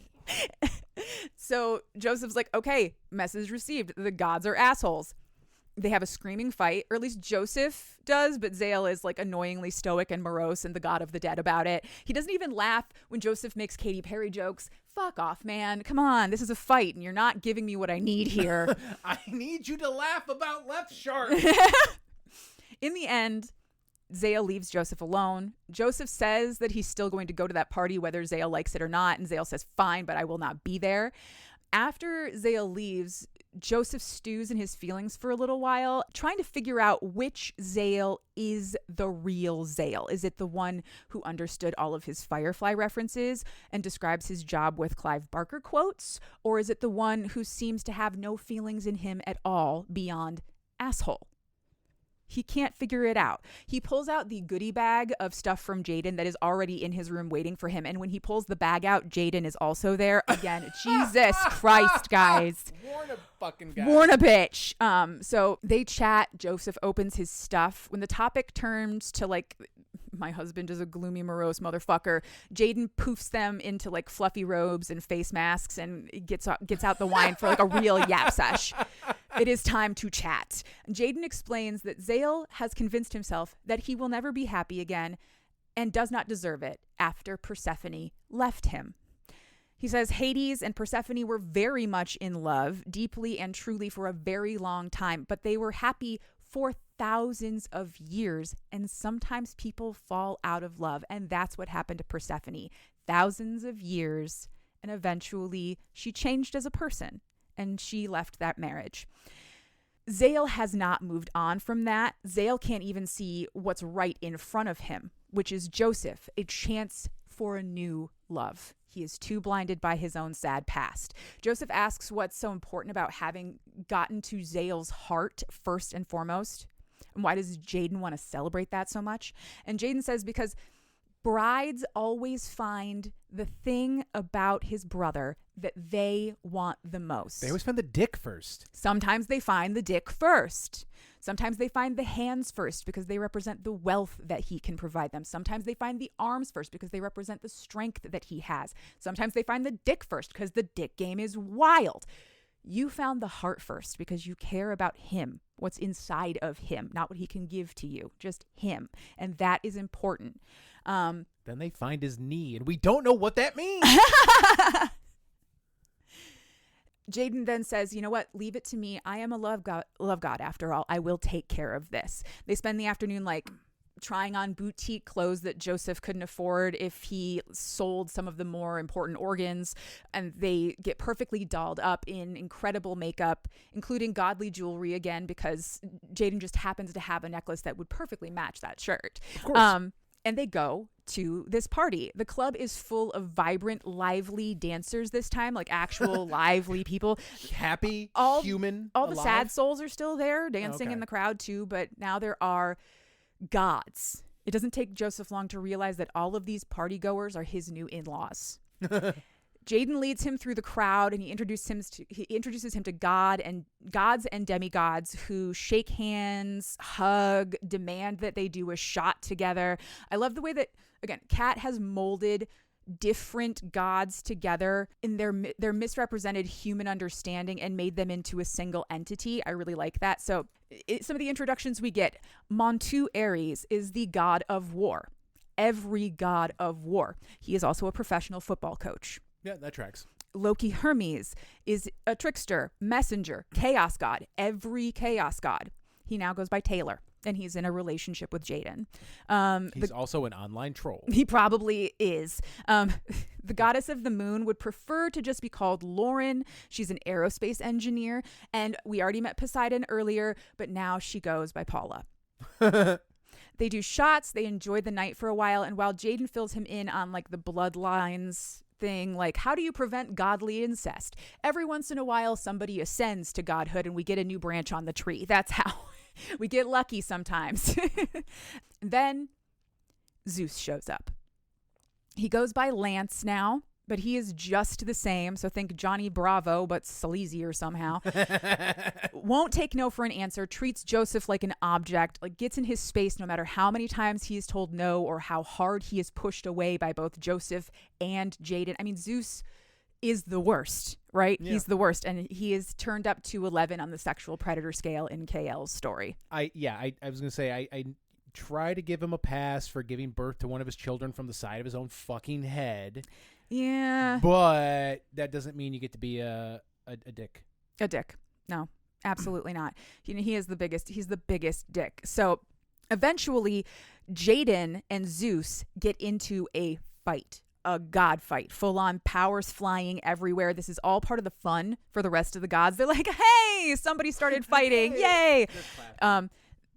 So Joseph's like, okay, message received. The gods are assholes. They have a screaming fight, or at least Joseph does, but Zale is like annoyingly stoic and morose and the god of the dead about it. He doesn't even laugh when Joseph makes Katy Perry jokes. Fuck off, man. Come on. This is a fight and you're not giving me what I need here. I need you to laugh about Left Shark. In the end, Zale leaves Joseph alone. Joseph says that he's still going to go to that party whether Zale likes it or not, and Zale says, fine, but I will not be there. After Zale leaves, Joseph stews in his feelings for a little while, trying to figure out which Zale is the real Zale. Is it the one who understood all of his Firefly references and describes his job with Clive Barker quotes? Or is it the one who seems to have no feelings in him at all beyond asshole? He can't figure it out. He pulls out the goodie bag of stuff from Jaden that is already in his room waiting for him. And when he pulls the bag out, Jaden is also there. Again, Jesus Christ, guys. Warn a fucking guy. Warn a bitch. So they chat. Joseph opens his stuff. When the topic turns to like, my husband is a gloomy, morose motherfucker, Jaden poofs them into like fluffy robes and face masks and gets out the wine for like a real yap sesh. It is time to chat. Jaden explains that Zale has convinced himself that he will never be happy again and does not deserve it after Persephone left him. He says Hades and Persephone were very much in love, deeply and truly for a very long time, but they were happy for thousands of years, and sometimes people fall out of love, and that's what happened to Persephone. Thousands of years, and eventually she changed as a person, and she left that marriage. Zale has not moved on from that. Zale can't even see what's right in front of him, which is Joseph, a chance for a new love. He is too blinded by his own sad past. Joseph asks what's so important about having gotten to Zale's heart first and foremost. And why does Jaden want to celebrate that so much? And Jaden says because brides always find the thing about his brother that they want the most. They always find the dick first. Sometimes they find the dick first. Sometimes they find the hands first because they represent the wealth that he can provide them. Sometimes they find the arms first because they represent the strength that he has. Sometimes they find the dick first because the dick game is wild. You found the heart first because you care about him, what's inside of him, not what he can give to you, just him. And that is important. Then they find his knee, and we don't know what that means. Jaden then says, you know what, leave it to me. I am a love god after all. I will take care of this. They spend the afternoon trying on boutique clothes that Joseph couldn't afford if he sold some of the more important organs. And they get perfectly dolled up in incredible makeup, including godly jewelry again, because Jaden just happens to have a necklace that would perfectly match that shirt. Of course. And they go to this party. The club is full of vibrant, lively dancers this time, like actual lively people. Happy, human, all alive? The sad souls are still there dancing in the crowd too, but now there are gods. It doesn't take Joseph long to realize that all of these party goers are his new in-laws. Jaden leads him through the crowd, and he introduces him to gods and demigods who shake hands, hug, demand that they do a shot together. I love the way that, again, Kat has molded different gods together in their misrepresented human understanding and made them into a single entity. I really like that. So some of the introductions we get: Montu Ares is the god of war. Every god of war. He is also a professional football coach. Yeah, that tracks. Loki Hermes is a trickster, messenger, chaos god. Every chaos god. He now goes by Taylor, and he's in a relationship with Jaden. He's also an online troll. He probably is. The goddess of the moon would prefer to just be called Lauren. She's an aerospace engineer, and we already met Poseidon earlier, but now she goes by Paula. They do shots. They enjoy the night for a while, and while Jaden fills him in on the bloodlines thing, how do you prevent godly incest? Every once in a while, somebody ascends to godhood and we get a new branch on the tree. That's how we get lucky sometimes. Then Zeus shows up. He goes by Lance now, but he is just the same. So think Johnny Bravo, but sleazier somehow. Won't take no for an answer, treats Joseph like an object, gets in his space no matter how many times he is told no or how hard he is pushed away by both Joseph and Jaden. I mean, Zeus is the worst, right? Yeah. He's the worst. And he is turned up to 11 on the sexual predator scale in KL's story. I was going to say, I try to give him a pass for giving birth to one of his children from the side of his own fucking head. Yeah. But that doesn't mean you get to be a dick. A dick. No, absolutely not. He is the biggest. He's the biggest dick. So eventually Jaden and Zeus get into a fight, a god fight, full on powers flying everywhere. This is all part of the fun for the rest of the gods. They're like, hey, somebody started fighting. Yay.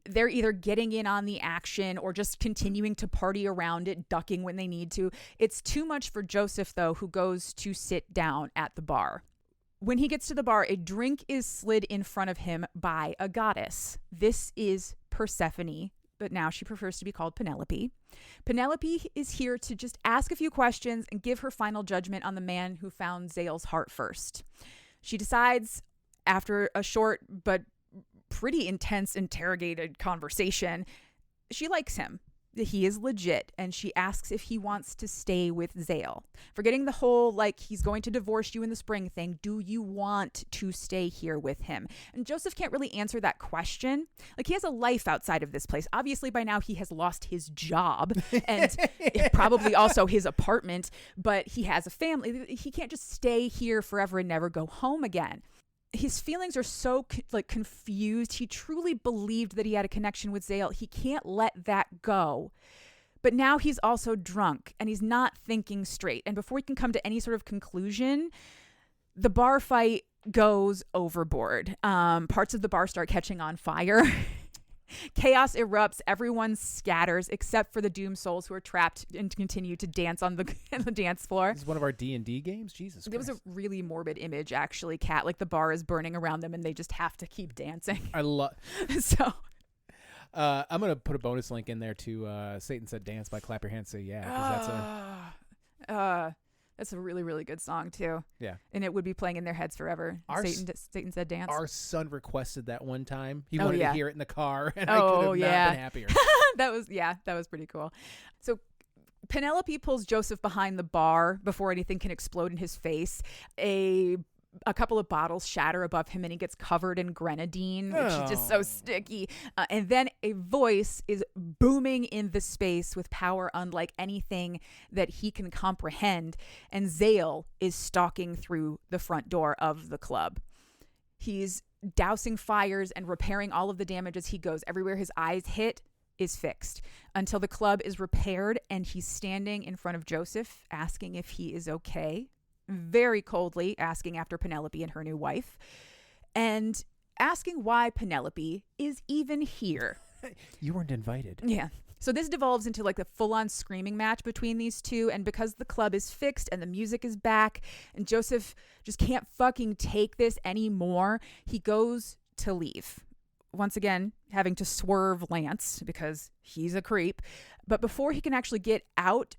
They're either getting in on the action or just continuing to party around it, ducking when they need to. It's too much for Joseph, though, who goes to sit down at the bar. When he gets to the bar, a drink is slid in front of him by a goddess. This is Persephone, but now she prefers to be called Penelope. Penelope is here to just ask a few questions and give her final judgment on the man who found Zale's heart first. She decides, after a short but pretty intense interrogated conversation, she likes him. he is legit, and she asks if he wants to stay with Zale. Forgetting the whole, like, he's going to divorce you in the spring thing. Do you want to stay here with him? And Joseph can't really answer that question. Like, he has a life outside of this place. Obviously, by now, he has lost his job and probably also his apartment, but he has a family. He can't just stay here forever and never go home again. His feelings are so confused. He truly believed that he had a connection with Zale. He can't let that go. But now he's also drunk and he's not thinking straight. And before he can come to any sort of conclusion, the bar fight goes overboard. Parts of the bar start catching on fire. Chaos erupts. Everyone scatters except for the doomed souls who are trapped and continue to dance on the dance floor. This is one of our D&D games? Jesus Christ. It was a really morbid image, actually, Kat. Like, the bar is burning around them and they just have to keep dancing. I love... So... I'm going to put a bonus link in there to Satan Said Dance by Clap Your Hands Say Yeah. 'Cause that's a really, really good song, too. Yeah. And it would be playing in their heads forever. Satan Said Dance. Our son requested that one time. He wanted to hear it in the car, and I could have not been happier. That was pretty cool. So Penelope pulls Joseph behind the bar before anything can explode in his face. A couple of bottles shatter above him and he gets covered in grenadine, which is just so sticky. And then a voice is booming in the space with power unlike anything that he can comprehend. And Zale is stalking through the front door of the club. He's dousing fires and repairing all of the damage as he goes. Everywhere his eyes hit is fixed until the club is repaired and he's standing in front of Joseph asking if he is okay. Very coldly asking after Penelope and her new wife, and asking why Penelope is even here. You weren't invited. Yeah. So this devolves into like the full-on screaming match between these two, and because the club is fixed and the music is back and Joseph just can't fucking take this anymore, he goes to leave. Once again, having to swerve Lance because he's a creep. But before he can actually get out,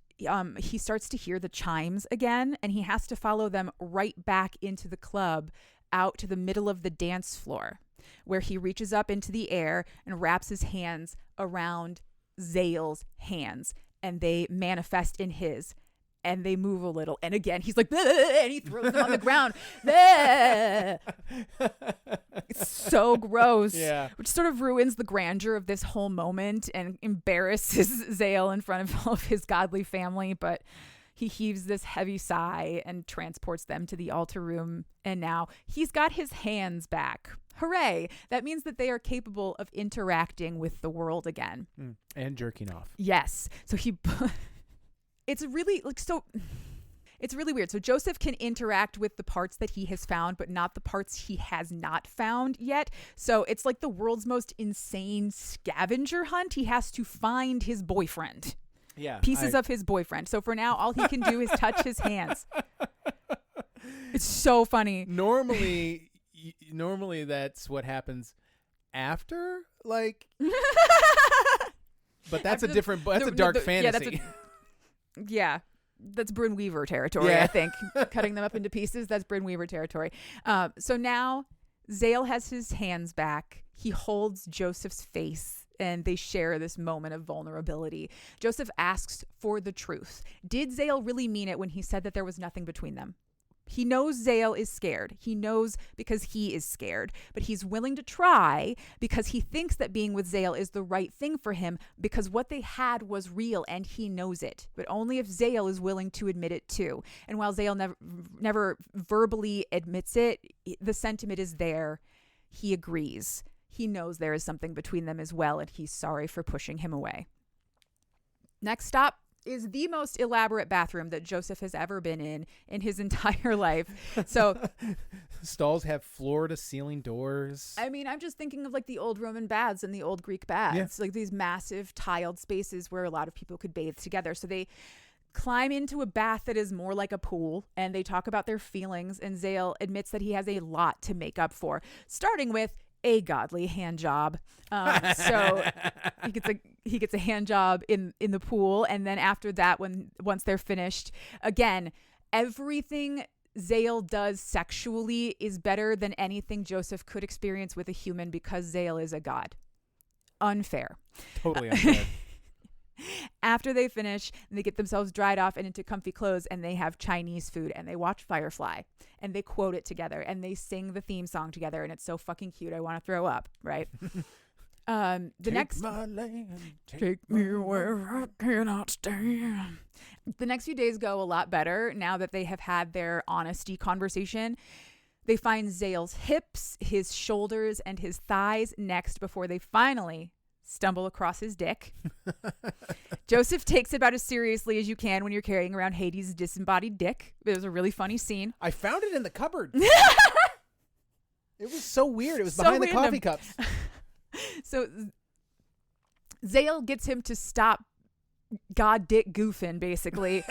he starts to hear the chimes again, and he has to follow them right back into the club, out to the middle of the dance floor, where he reaches up into the air and wraps his hands around Zale's hands, and they manifest in his, and they move a little. And again, he's like, and he throws them on the ground. It's so gross. Yeah. Which sort of ruins the grandeur of this whole moment and embarrasses Zale in front of all of his godly family. But he heaves this heavy sigh and transports them to the altar room. And now he's got his hands back. Hooray. That means that they are capable of interacting with the world again. And jerking off. Yes. So he... It's really it's really weird. So Joseph can interact with the parts that he has found, but not the parts he has not found yet. So it's like the world's most insane scavenger hunt. He has to find his boyfriend. Yeah. Pieces of his boyfriend. So for now, all he can do is touch his hands. It's so funny. Normally that's what happens after, like... But that's After a different... That's a dark fantasy. Yeah, that's Bryn Weaver territory, I think. Cutting them up into pieces, that's Bryn Weaver territory. So now Zale has his hands back. He holds Joseph's face and they share this moment of vulnerability. Joseph asks for the truth. Did Zale really mean it when he said that there was nothing between them? He knows Zale is scared. He knows because he is scared, but he's willing to try because he thinks that being with Zale is the right thing for him because what they had was real and he knows it, but only if Zale is willing to admit it too. And while Zale never verbally admits it, the sentiment is there. He agrees. He knows there is something between them as well, and he's sorry for pushing him away. Next stop is the most elaborate bathroom that Joseph has ever been in his entire life. So stalls have floor to ceiling doors. I mean, I'm just thinking of like the old Roman baths and the old Greek baths, like these massive tiled spaces where a lot of people could bathe together. So they climb into a bath that is more like a pool, and they talk about their feelings, and Zale admits that he has a lot to make up for, starting with a godly hand job. So he gets a hand job in the pool, and then after that, once they're finished, again, everything Zale does sexually is better than anything Joseph could experience with a human because Zale is a god. Unfair. Totally unfair. After they finish, they get themselves dried off and into comfy clothes, and they have Chinese food, and they watch Firefly, and they quote it together, and they sing the theme song together, and it's so fucking cute. I want to throw up, right? Take my land, take me where I cannot stand. The next few days go a lot better now that they have had their honesty conversation. They find Zale's hips, his shoulders, and his thighs next before they finally stumble across his dick. Joseph takes it about as seriously as you can when you're carrying around Hades' disembodied dick. It was a really funny scene. I found it in the cupboard. It was so weird. It was So behind random. the coffee cups. So Zale gets him to stop god dick goofing, basically.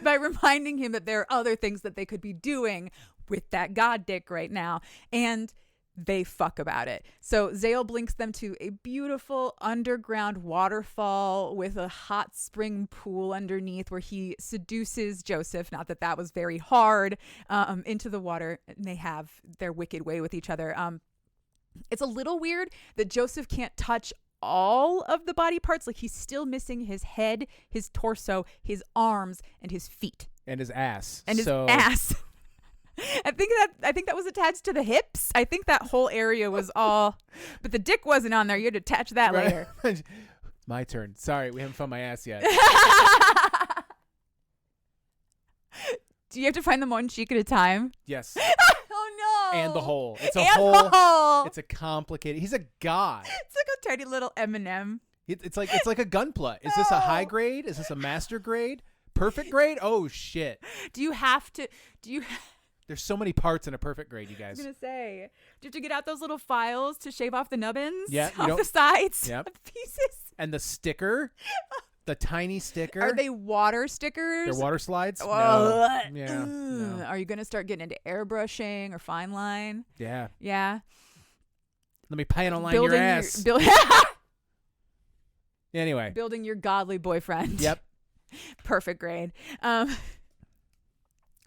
By reminding him that there are other things that they could be doing with that god dick right now. And they fuck about it. So Zale blinks them to a beautiful underground waterfall with a hot spring pool underneath where he seduces Joseph. Not that that was very hard, into the water. And they have their wicked way with each other. It's a little weird that Joseph can't touch all of the body parts. Like, he's still missing his head, his torso, his arms, and his feet. And his ass. And his ass. I think that was attached to the hips. I think that whole area was all, but the dick wasn't on there. You had to attach that later. My turn. Sorry, we haven't found my ass yet. Do you have to find them one cheek at a time? Yes. Oh no. And the hole. It's a and hole. The hole. It's a complicated. He's a god. It's like a tiny little M&M. It's like a gunpla. Is this a high grade? Is this a master grade? Perfect grade? Oh shit. Do you have to? There's so many parts in a perfect grade, you I guys. was gonna say, do you have to get out those little files to shave off the nubbins? Yeah, off the sides. Yep. Of the pieces. And the sticker, the tiny sticker. Are they water stickers? They're water slides? Oh, No. Yeah. No. Are you gonna start getting into airbrushing or fine line? Yeah. Yeah. Let me pan line your ass. Anyway. Building your godly boyfriend. Yep. Perfect grade.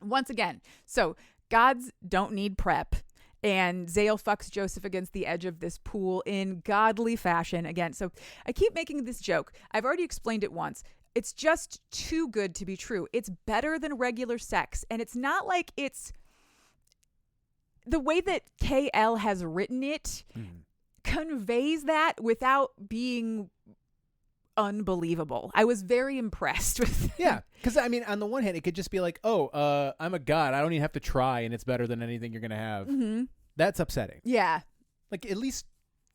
Once again, so gods don't need prep, and Zale fucks Joseph against the edge of this pool in godly fashion again. So I keep making this joke. I've already explained it once. It's just too good to be true. It's better than regular sex, and it's not like it's the way that KL has written it conveys that without being unbelievable. I was very impressed with Yeah, because I mean, on the one hand, it could just be like, oh, I'm a god, I don't even have to try, and it's better than anything you're gonna have. Mm-hmm. That's upsetting. Yeah. Like, at least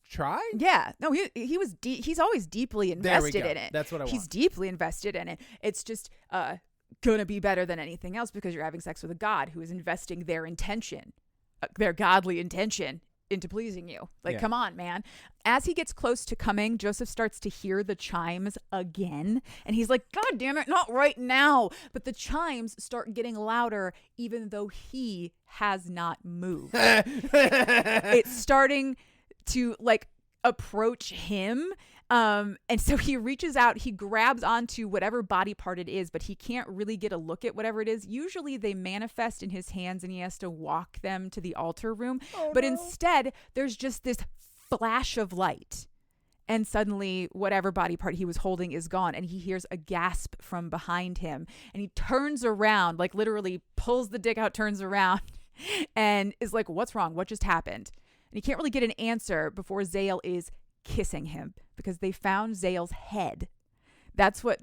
try. Yeah. No, he was he's always deeply invested in it. That's what I want. He's deeply invested in it. It's just gonna be better than anything else because you're having sex with a god who is investing their intention, their godly intention, into pleasing you. Like, come on, man. As he gets close to coming, Joseph starts to hear the chimes again, and he's like, God damn it, not right now. But the chimes start getting louder even though he has not moved. It's starting to like approach him. And so he reaches out, he grabs onto whatever body part it is, but he can't really get a look at whatever it is. Usually they manifest in his hands and he has to walk them to the altar room. But instead, there's just this flash of light. And suddenly whatever body part he was holding is gone. And he hears a gasp from behind him. And he turns around, like literally pulls the dick out, turns around and is like, what's wrong? What just happened? And he can't really get an answer before Zale is kissing him because they found Zale's head. That's what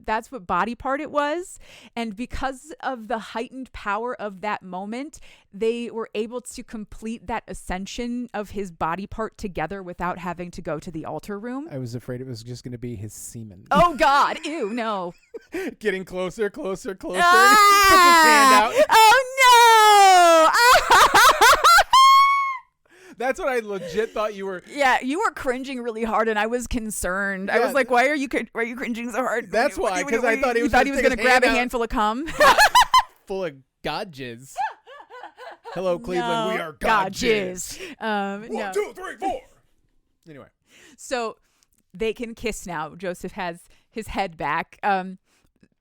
body part it was. And because of the heightened power of that moment, they were able to complete that ascension of his body part together without having to go to the altar room. I was afraid it was just going to be his semen. Oh God, ew, no. Getting closer. Ah! Puts his hand out. Oh no. That's what I legit thought you were. Yeah, you were cringing really hard, and I was concerned. Yeah. I was like, "Why are you cringing so hard?" That's why, because I thought he was going to grab a handful of cum. Full of god jizz. Hello, Cleveland. We are god jizz. 1, 2, 3, 4. Anyway, so they can kiss now. Joseph has his head back.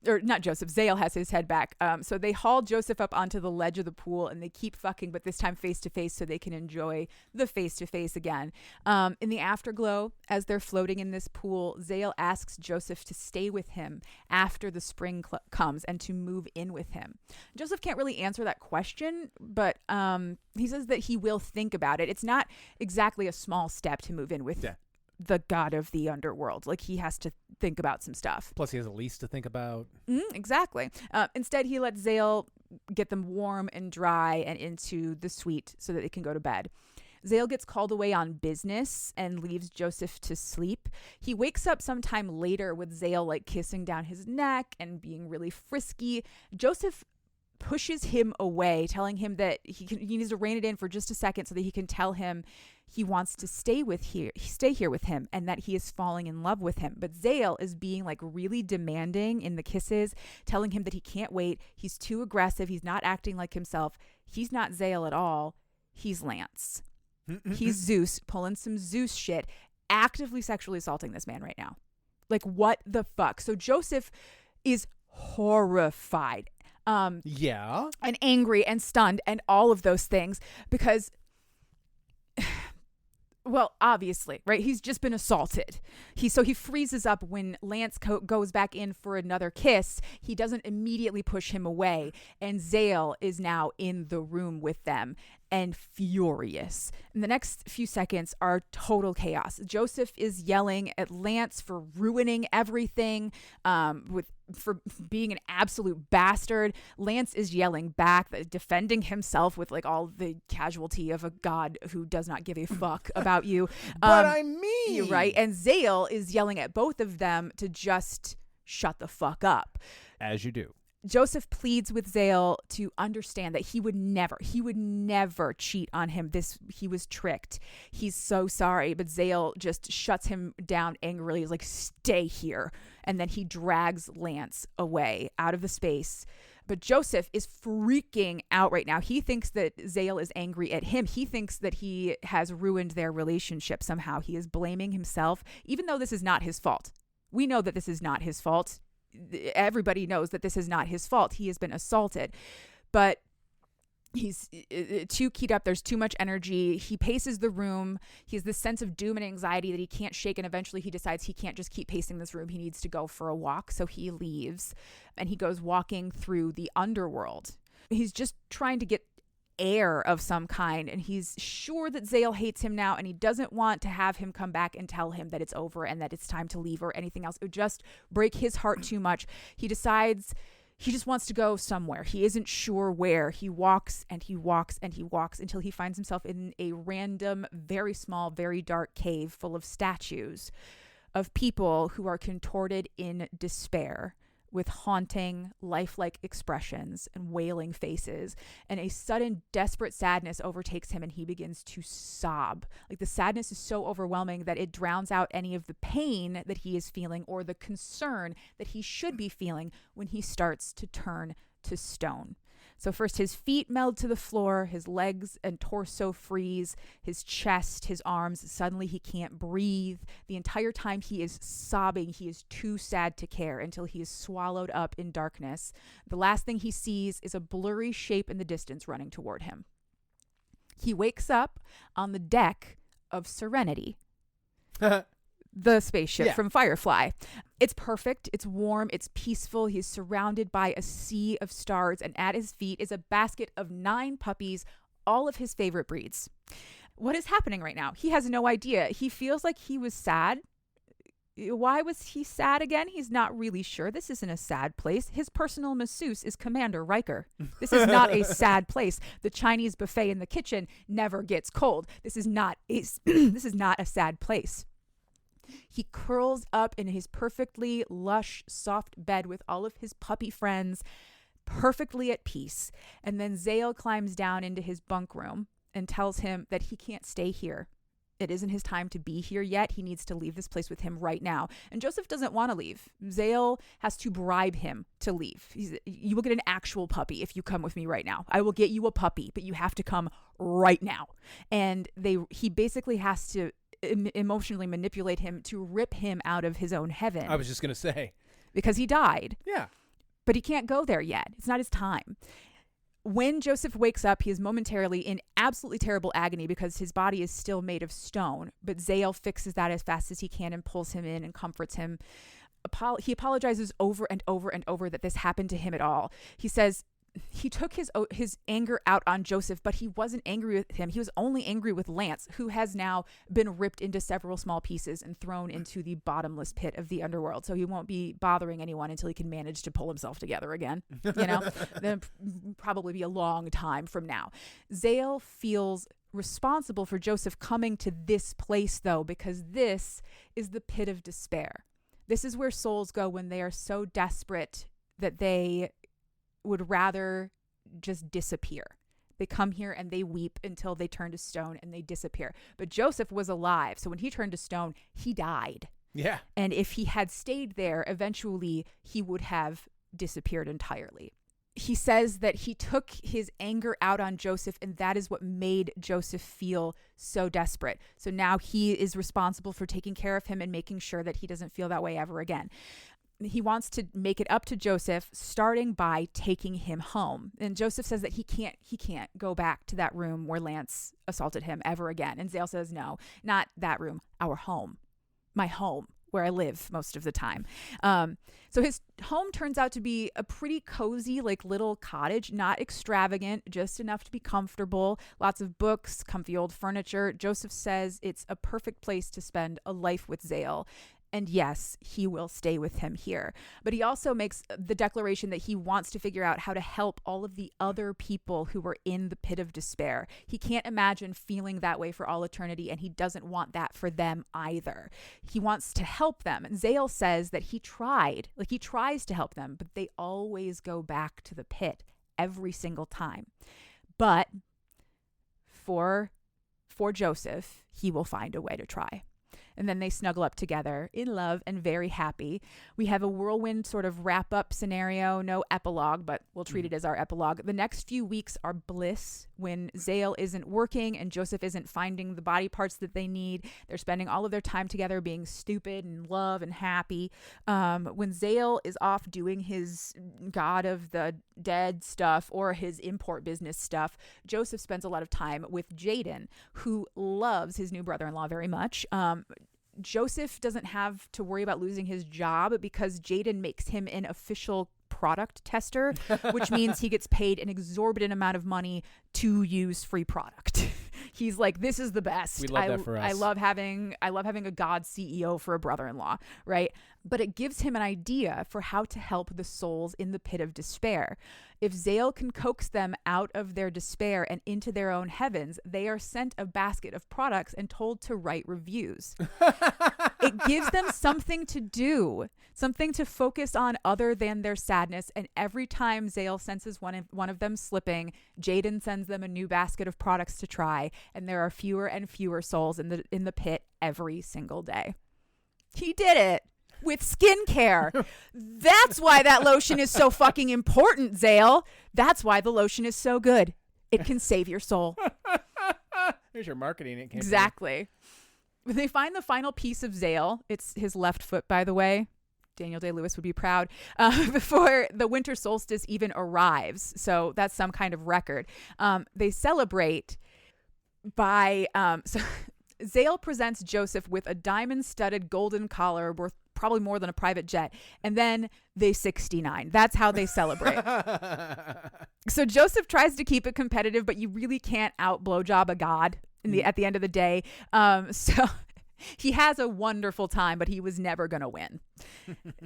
or not Joseph, Zale has his head back. So they haul Joseph up onto the ledge of the pool and they keep fucking, but this time face to face so they can enjoy the face to face again. In the afterglow, as they're floating in this pool, Zale asks Joseph to stay with him after the spring comes and to move in with him. Joseph can't really answer that question, but he says that he will think about it. It's not exactly a small step to move in with the god of the underworld. Like, he has to think about some stuff. Plus, he has a lease to think about. Exactly. Instead, he lets Zale get them warm and dry and into the suite so that they can go to bed. Zale gets called away on business and leaves Joseph to sleep. He wakes up sometime later with Zale like kissing down his neck and being really frisky. Joseph pushes him away, telling him that he needs to rein it in for just a second so that he can tell him he wants to stay here with him and that he is falling in love with him. But Zale is being like really demanding in the kisses, telling him that he can't wait. He's too aggressive. He's not acting like himself. He's not Zale at all. He's Lance. He's Zeus, pulling some Zeus shit, actively sexually assaulting this man right now. Like, what the fuck? So Joseph is horrified. And angry and stunned and all of those things because, well, obviously, right? He's just been assaulted. He freezes up when Lance goes back in for another kiss. He doesn't immediately push him away. And Zale is now in the room with them and furious. And the next few seconds are total chaos. Joseph is yelling at Lance for ruining everything, for being an absolute bastard. Lance is yelling back, defending himself with like all the casualty of a god who does not give a fuck about you. But I mean, you're right. And Zale is yelling at both of them to just shut the fuck up. As you do. Joseph pleads with Zale to understand that he would never cheat on him. He was tricked. He's so sorry. But Zale just shuts him down angrily. He's like, stay here. And then he drags Lance away out of the space. But Joseph is freaking out right now. He thinks that Zale is angry at him. He thinks that he has ruined their relationship somehow. He is blaming himself, even though this is not his fault. We know that this is not his fault. Everybody knows that this is not his fault. He has been assaulted, but he's too keyed up. There's too much energy. He paces the room. He has this sense of doom and anxiety that he can't shake. And eventually he decides he can't just keep pacing this room. He needs to go for a walk. So he leaves and he goes walking through the underworld. He's just trying to get air of some kind, and he's sure that Zale hates him now, and he doesn't want to have him come back and tell him that it's over and that it's time to leave or anything else. It would just break his heart too much. He decides he just wants to go somewhere. He isn't sure where. He walks and he walks and he walks until he finds himself in a random, very small, very dark cave full of statues of people who are contorted in despair, with haunting, lifelike expressions and wailing faces. And a sudden, desperate sadness overtakes him and he begins to sob. Like, the sadness is so overwhelming that it drowns out any of the pain that he is feeling or the concern that he should be feeling when he starts to turn to stone. So first his feet meld to the floor, his legs and torso freeze, his chest, his arms, suddenly he can't breathe. The entire time he is sobbing, he is too sad to care until he is swallowed up in darkness. The last thing he sees is a blurry shape in the distance running toward him. He wakes up on the deck of Serenity. The spaceship from Firefly. It's perfect. It's warm. It's peaceful. He's surrounded by a sea of stars, and at his feet is a basket of 9 puppies, all of his favorite breeds. What is happening right now? He has no idea. He feels like he was sad. Why was he sad again? He's not really sure. This isn't a sad place. His personal masseuse is Commander Riker. This is not a sad place. The Chinese buffet in the kitchen never gets cold. This is not a sad place. He curls up in his perfectly lush, soft bed with all of his puppy friends, perfectly at peace. And then Zale climbs down into his bunk room and tells him that he can't stay here. It isn't his time to be here yet. He needs to leave this place with him right now. And Joseph doesn't want to leave. Zale has to bribe him to leave. You will get an actual puppy if you come with me right now. I will get you a puppy, but you have to come right now. And he basically has to emotionally manipulate him to rip him out of his own heaven. I was just going to say. Because he died. Yeah. but he can't go there yet. It's not his time. When Joseph wakes up, he is momentarily in absolutely terrible agony because his body is still made of stone. But Zale fixes that as fast as he can and pulls him in and comforts him. He apologizes over and over and over that this happened to him at all. He says he took his anger out on Joseph, but he wasn't angry with him. He was only angry with Lance, who has now been ripped into several small pieces and thrown into the bottomless pit of the underworld. So he won't be bothering anyone until he can manage to pull himself together again. Then probably be a long time from now. Zale feels responsible for Joseph coming to this place, though, because this is the pit of despair. This is where souls go when they are so desperate that they would rather just disappear. They come here and they weep until they turn to stone and they disappear. But Joseph was alive. So when he turned to stone, he died. Yeah. And if he had stayed there, eventually he would have disappeared entirely. He says that he took his anger out on Joseph, and that is what made Joseph feel so desperate. So now he is responsible for taking care of him and making sure that he doesn't feel that way ever again. He wants to make it up to Joseph, starting by taking him home. And Joseph says that he can't go back to that room where Lance assaulted him ever again. And Zale says, no, not that room, our home, my home, where I live most of the time. So his home turns out to be a pretty cozy, like little cottage, not extravagant, just enough to be comfortable. Lots of books, comfy old furniture. Joseph says it's a perfect place to spend a life with Zale. And yes, he will stay with him here. But he also makes the declaration that he wants to figure out how to help all of the other people who were in the pit of despair. He can't imagine feeling that way for all eternity, and he doesn't want that for them either. He wants to help them. And Zale says that he tries to help them, but they always go back to the pit every single time. But for Joseph, he will find a way to try. And then they snuggle up together in love and very happy. We have a whirlwind sort of wrap up scenario, no epilogue, but we'll treat it as our epilogue. The next few weeks are bliss when Zale isn't working and Joseph isn't finding the body parts that they need. They're spending all of their time together being stupid and love and happy. When Zale is off doing his God of the Dead stuff or his import business stuff, Joseph spends a lot of time with Jaden, who loves his new brother-in-law very much. Joseph doesn't have to worry about losing his job because Jaden makes him an official product tester, which means he gets paid an exorbitant amount of money to use free product. He's like, this is the best. We love that for us. I love having a God CEO for a brother-in-law, right? But it gives him an idea for how to help the souls in the pit of despair. If Zale can coax them out of their despair and into their own heavens, they are sent a basket of products and told to write reviews. It gives them something to do, something to focus on other than their sadness. And every time Zale senses one of them slipping, Jaden sends them a new basket of products to try. And there are fewer and fewer souls in the pit every single day. He did it. With skincare. That's why that lotion is so fucking important, Zale. That's why the lotion is so good. It can save your soul. There's your marketing campaign. Exactly. When they find the final piece of Zale, it's his left foot, by the way. Daniel Day-Lewis would be proud. Before the winter solstice even arrives. So that's some kind of record. They celebrate by... So Zale presents Joseph with a diamond-studded golden collar worth probably more than a private jet. And then they 69. That's how they celebrate. So Joseph tries to keep it competitive, but you really can't out blowjob a god at the end of the day. So he has a wonderful time, but he was never going to win.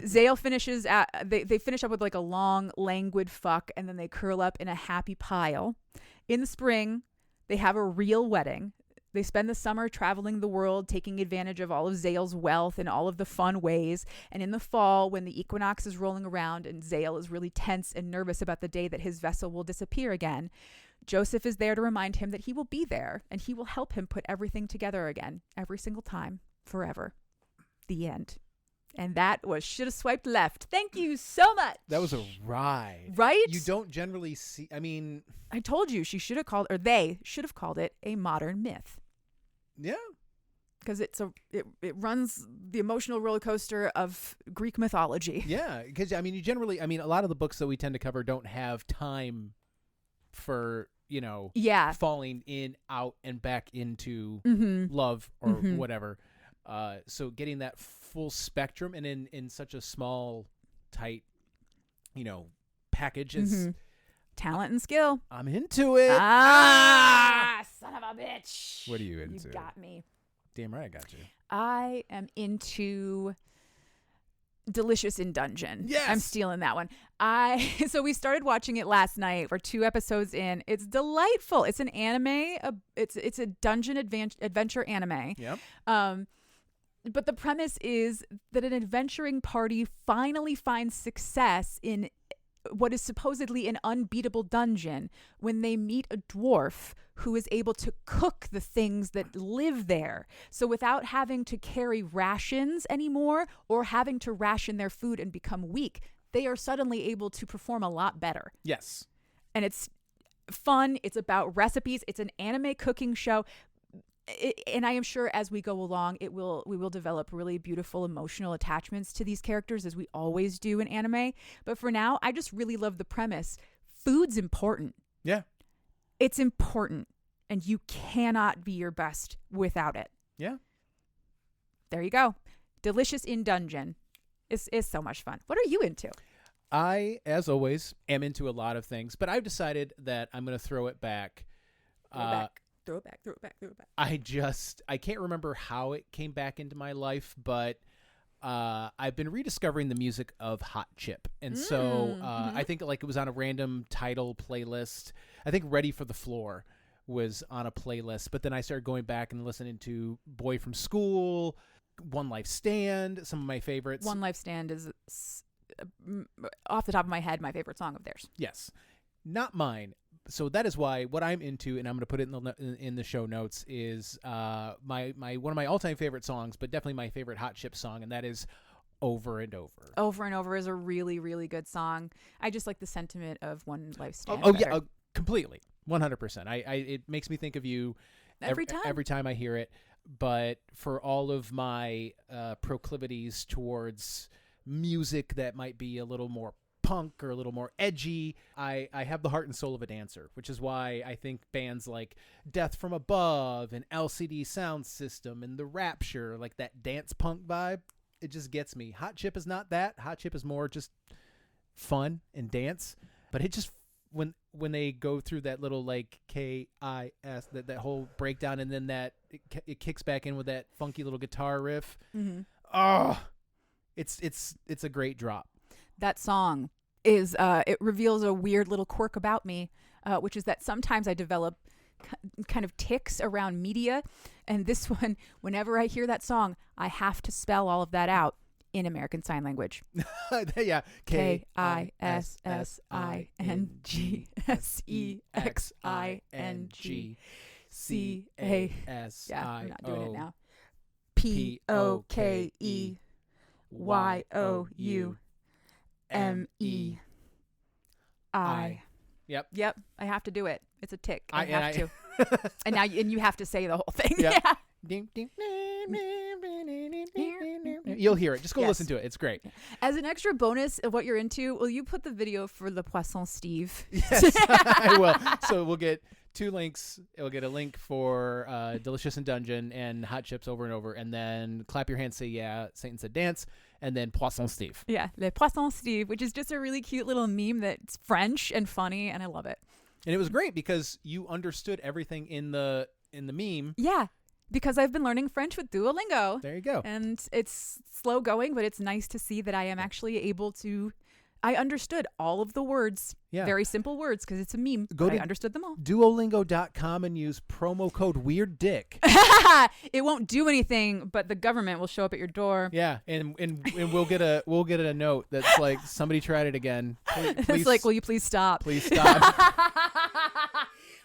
Zale finishes they finish up with like a long, languid fuck, and then they curl up in a happy pile. In the spring, they have a real wedding. They spend the summer traveling the world, taking advantage of all of Zale's wealth in all of the fun ways. And in the fall, when the equinox is rolling around and Zale is really tense and nervous about the day that his vessel will disappear again, Joseph is there to remind him that he will be there and he will help him put everything together again, every single time, forever. The end. And that was Shoulda Swiped Left. Thank you so much. That was a ride. Right? You don't generally see, I told you they should have called it a modern myth. Yeah. because it runs the emotional roller coaster of Greek mythology. Yeah, because I mean, a lot of the books that we tend to cover don't have time for falling in, out, and back into love or whatever. So getting that full spectrum and in such a small, tight, package is talent and skill. I'm into it. Son of a bitch. What are you into? You got me. Damn right I got you. I am into Delicious in Dungeon. Yes. I'm stealing that one. So we started watching it last night. We're 2 episodes in. It's delightful. It's an anime. It's a dungeon adventure anime. Yep. But the premise is that an adventuring party finally finds success in what is supposedly an unbeatable dungeon when they meet a dwarf who is able to cook the things that live there. So without having to carry rations anymore or having to ration their food and become weak, they are suddenly able to perform a lot better. Yes. And it's fun. It's about recipes. It's an anime cooking show. And I am sure as we go along, we will develop really beautiful emotional attachments to these characters, as we always do in anime. But for now, I just really love the premise. Food's important. Yeah. It's important, and you cannot be your best without it. Yeah. There you go. Delicious in Dungeon is so much fun. What are you into? I, as always, am into a lot of things, but I've decided that I'm going to throw it back. Throw it back. I can't remember how it came back into my life, but I've been rediscovering the music of Hot Chip. And so I think it was on a random title playlist. I think Ready for the Floor was on a playlist, but then I started going back and listening to Boy from School, One Life Stand, some of my favorites. One Life Stand is, off the top of my head, my favorite song of theirs. Yes. Not mine. So that is why what I'm into, and I'm going to put it in the show notes, is my one of my all-time favorite songs, but definitely my favorite Hot Chip song, and that is Over and Over. Over and Over is a really, really good song. I just like the sentiment of One Life Stand. Yeah, completely, 100%. It makes me think of you every time I hear it. But for all of my proclivities towards music that might be a little more punk or a little more edgy, I have the heart and soul of a dancer, which is why I think bands like Death from Above and LCD Sound System and The Rapture, like that dance punk vibe, it just gets me. Hot Chip is not that. Hot Chip is more just fun and dance, but it just when they go through that little like KIS, that whole breakdown, and then it kicks back in with that funky little guitar riff. It's a great drop. That song is it reveals a weird little quirk about me, which is that sometimes I develop kind of tics around media, and this one, whenever I hear that song, I have to spell all of that out in American Sign Language. Yeah. KISSINGSEXING CAS. Yeah, I'm not doing it now. POKEYOUME. Yep. I have to do it. It's a tick. I have to. And you have to say the whole thing. Yep. Yeah. You'll hear it. Just go listen to it. It's great. As an extra bonus of what you're into, will you put the video for the Poisson Steve? Yes, I will. So we'll get 2 links. We'll get a link for Delicious in Dungeon and Hot Chips Over and Over, and then clap your hands, say yeah, Satan said dance, and then Poisson Steve. Yeah, Le Poisson Steve, which is just a really cute little meme that's French and funny, and I love it. And it was great because you understood everything in the meme. Yeah, because I've been learning French with Duolingo. There you go. And it's slow going, but it's nice to see that I am actually able to. I understood all of the words. Yeah. Very simple words because it's a meme. I understood them all. Duolingo.com and use promo code WeirdDick. It won't do anything, but the government will show up at your door. Yeah, and we'll get a note that's like, somebody tried it again. Please, it's like, will you please stop? Please stop.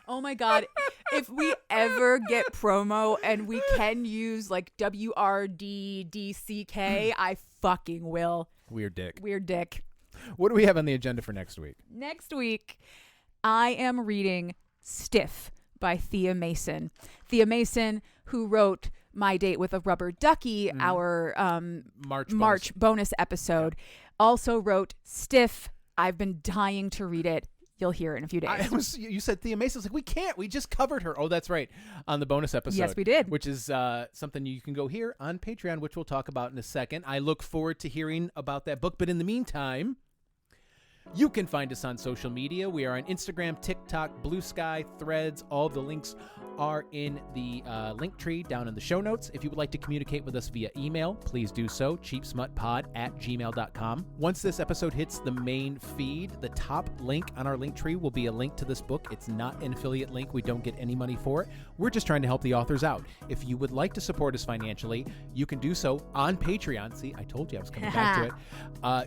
Oh my God. If we ever get promo and we can use like WRDDCK, I fucking will. Weird Dick. Weird Dick. What do we have on the agenda for next week? Next week, I am reading Stiff by Thea Mason. Thea Mason, who wrote My Date with a Rubber Ducky, our March bonus episode, also wrote Stiff. I've been dying to read it. You'll hear it in a few days. You said Thea Mason. I was like, we can't. We just covered her. Oh, that's right. On the bonus episode. Yes, we did. Which is something you can go hear on Patreon, which we'll talk about in a second. I look forward to hearing about that book. But in the meantime, you can find us on social media. We are on Instagram, TikTok, Blue Sky, Threads. All of the links are in the link tree down in the show notes. If you would like to communicate with us via email, please do so, cheapsmutpod@gmail.com. Once this episode hits the main feed, the top link on our link tree will be a link to this book. It's not an affiliate link. We don't get any money for it. We're just trying to help the authors out. If you would like to support us financially, you can do so on Patreon. See, I told you I was coming back to it.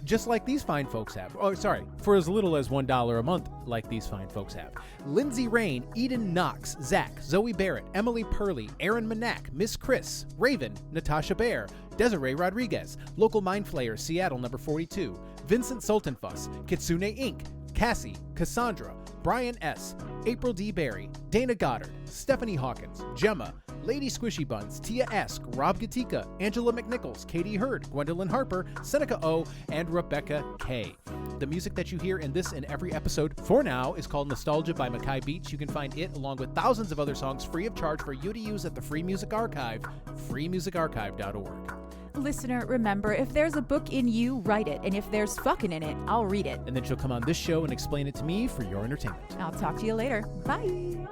Just like these fine folks have. Oh, sorry. For as little as $1 a month, like these fine folks have. Lindsay Rain, Eden Knox, Zach, Zoe Barrett, Emily Purley, Aaron Manak, Miss Chris, Raven, Natasha Bear, Desiree Rodriguez, Local Mind Flayer, Seattle number 42, Vincent Sultanfuss, Kitsune Inc., Cassie, Cassandra, Brian S., April D. Berry, Dana Goddard, Stephanie Hawkins, Gemma, Lady Squishy Buns, Tia Esk, Rob Gatika, Angela McNichols, Katie Hurd, Gwendolyn Harper, Seneca O., and Rebecca K. The music that you hear in this and every episode for now is called Nostalgia by Mackay Beats. You can find it along with thousands of other songs free of charge for you to use at the Free Music Archive, freemusicarchive.org. Listener, remember, if there's a book in you, write it. And if there's fucking in it, I'll read it. And then she'll come on this show and explain it to me for your entertainment. I'll talk to you later. Bye.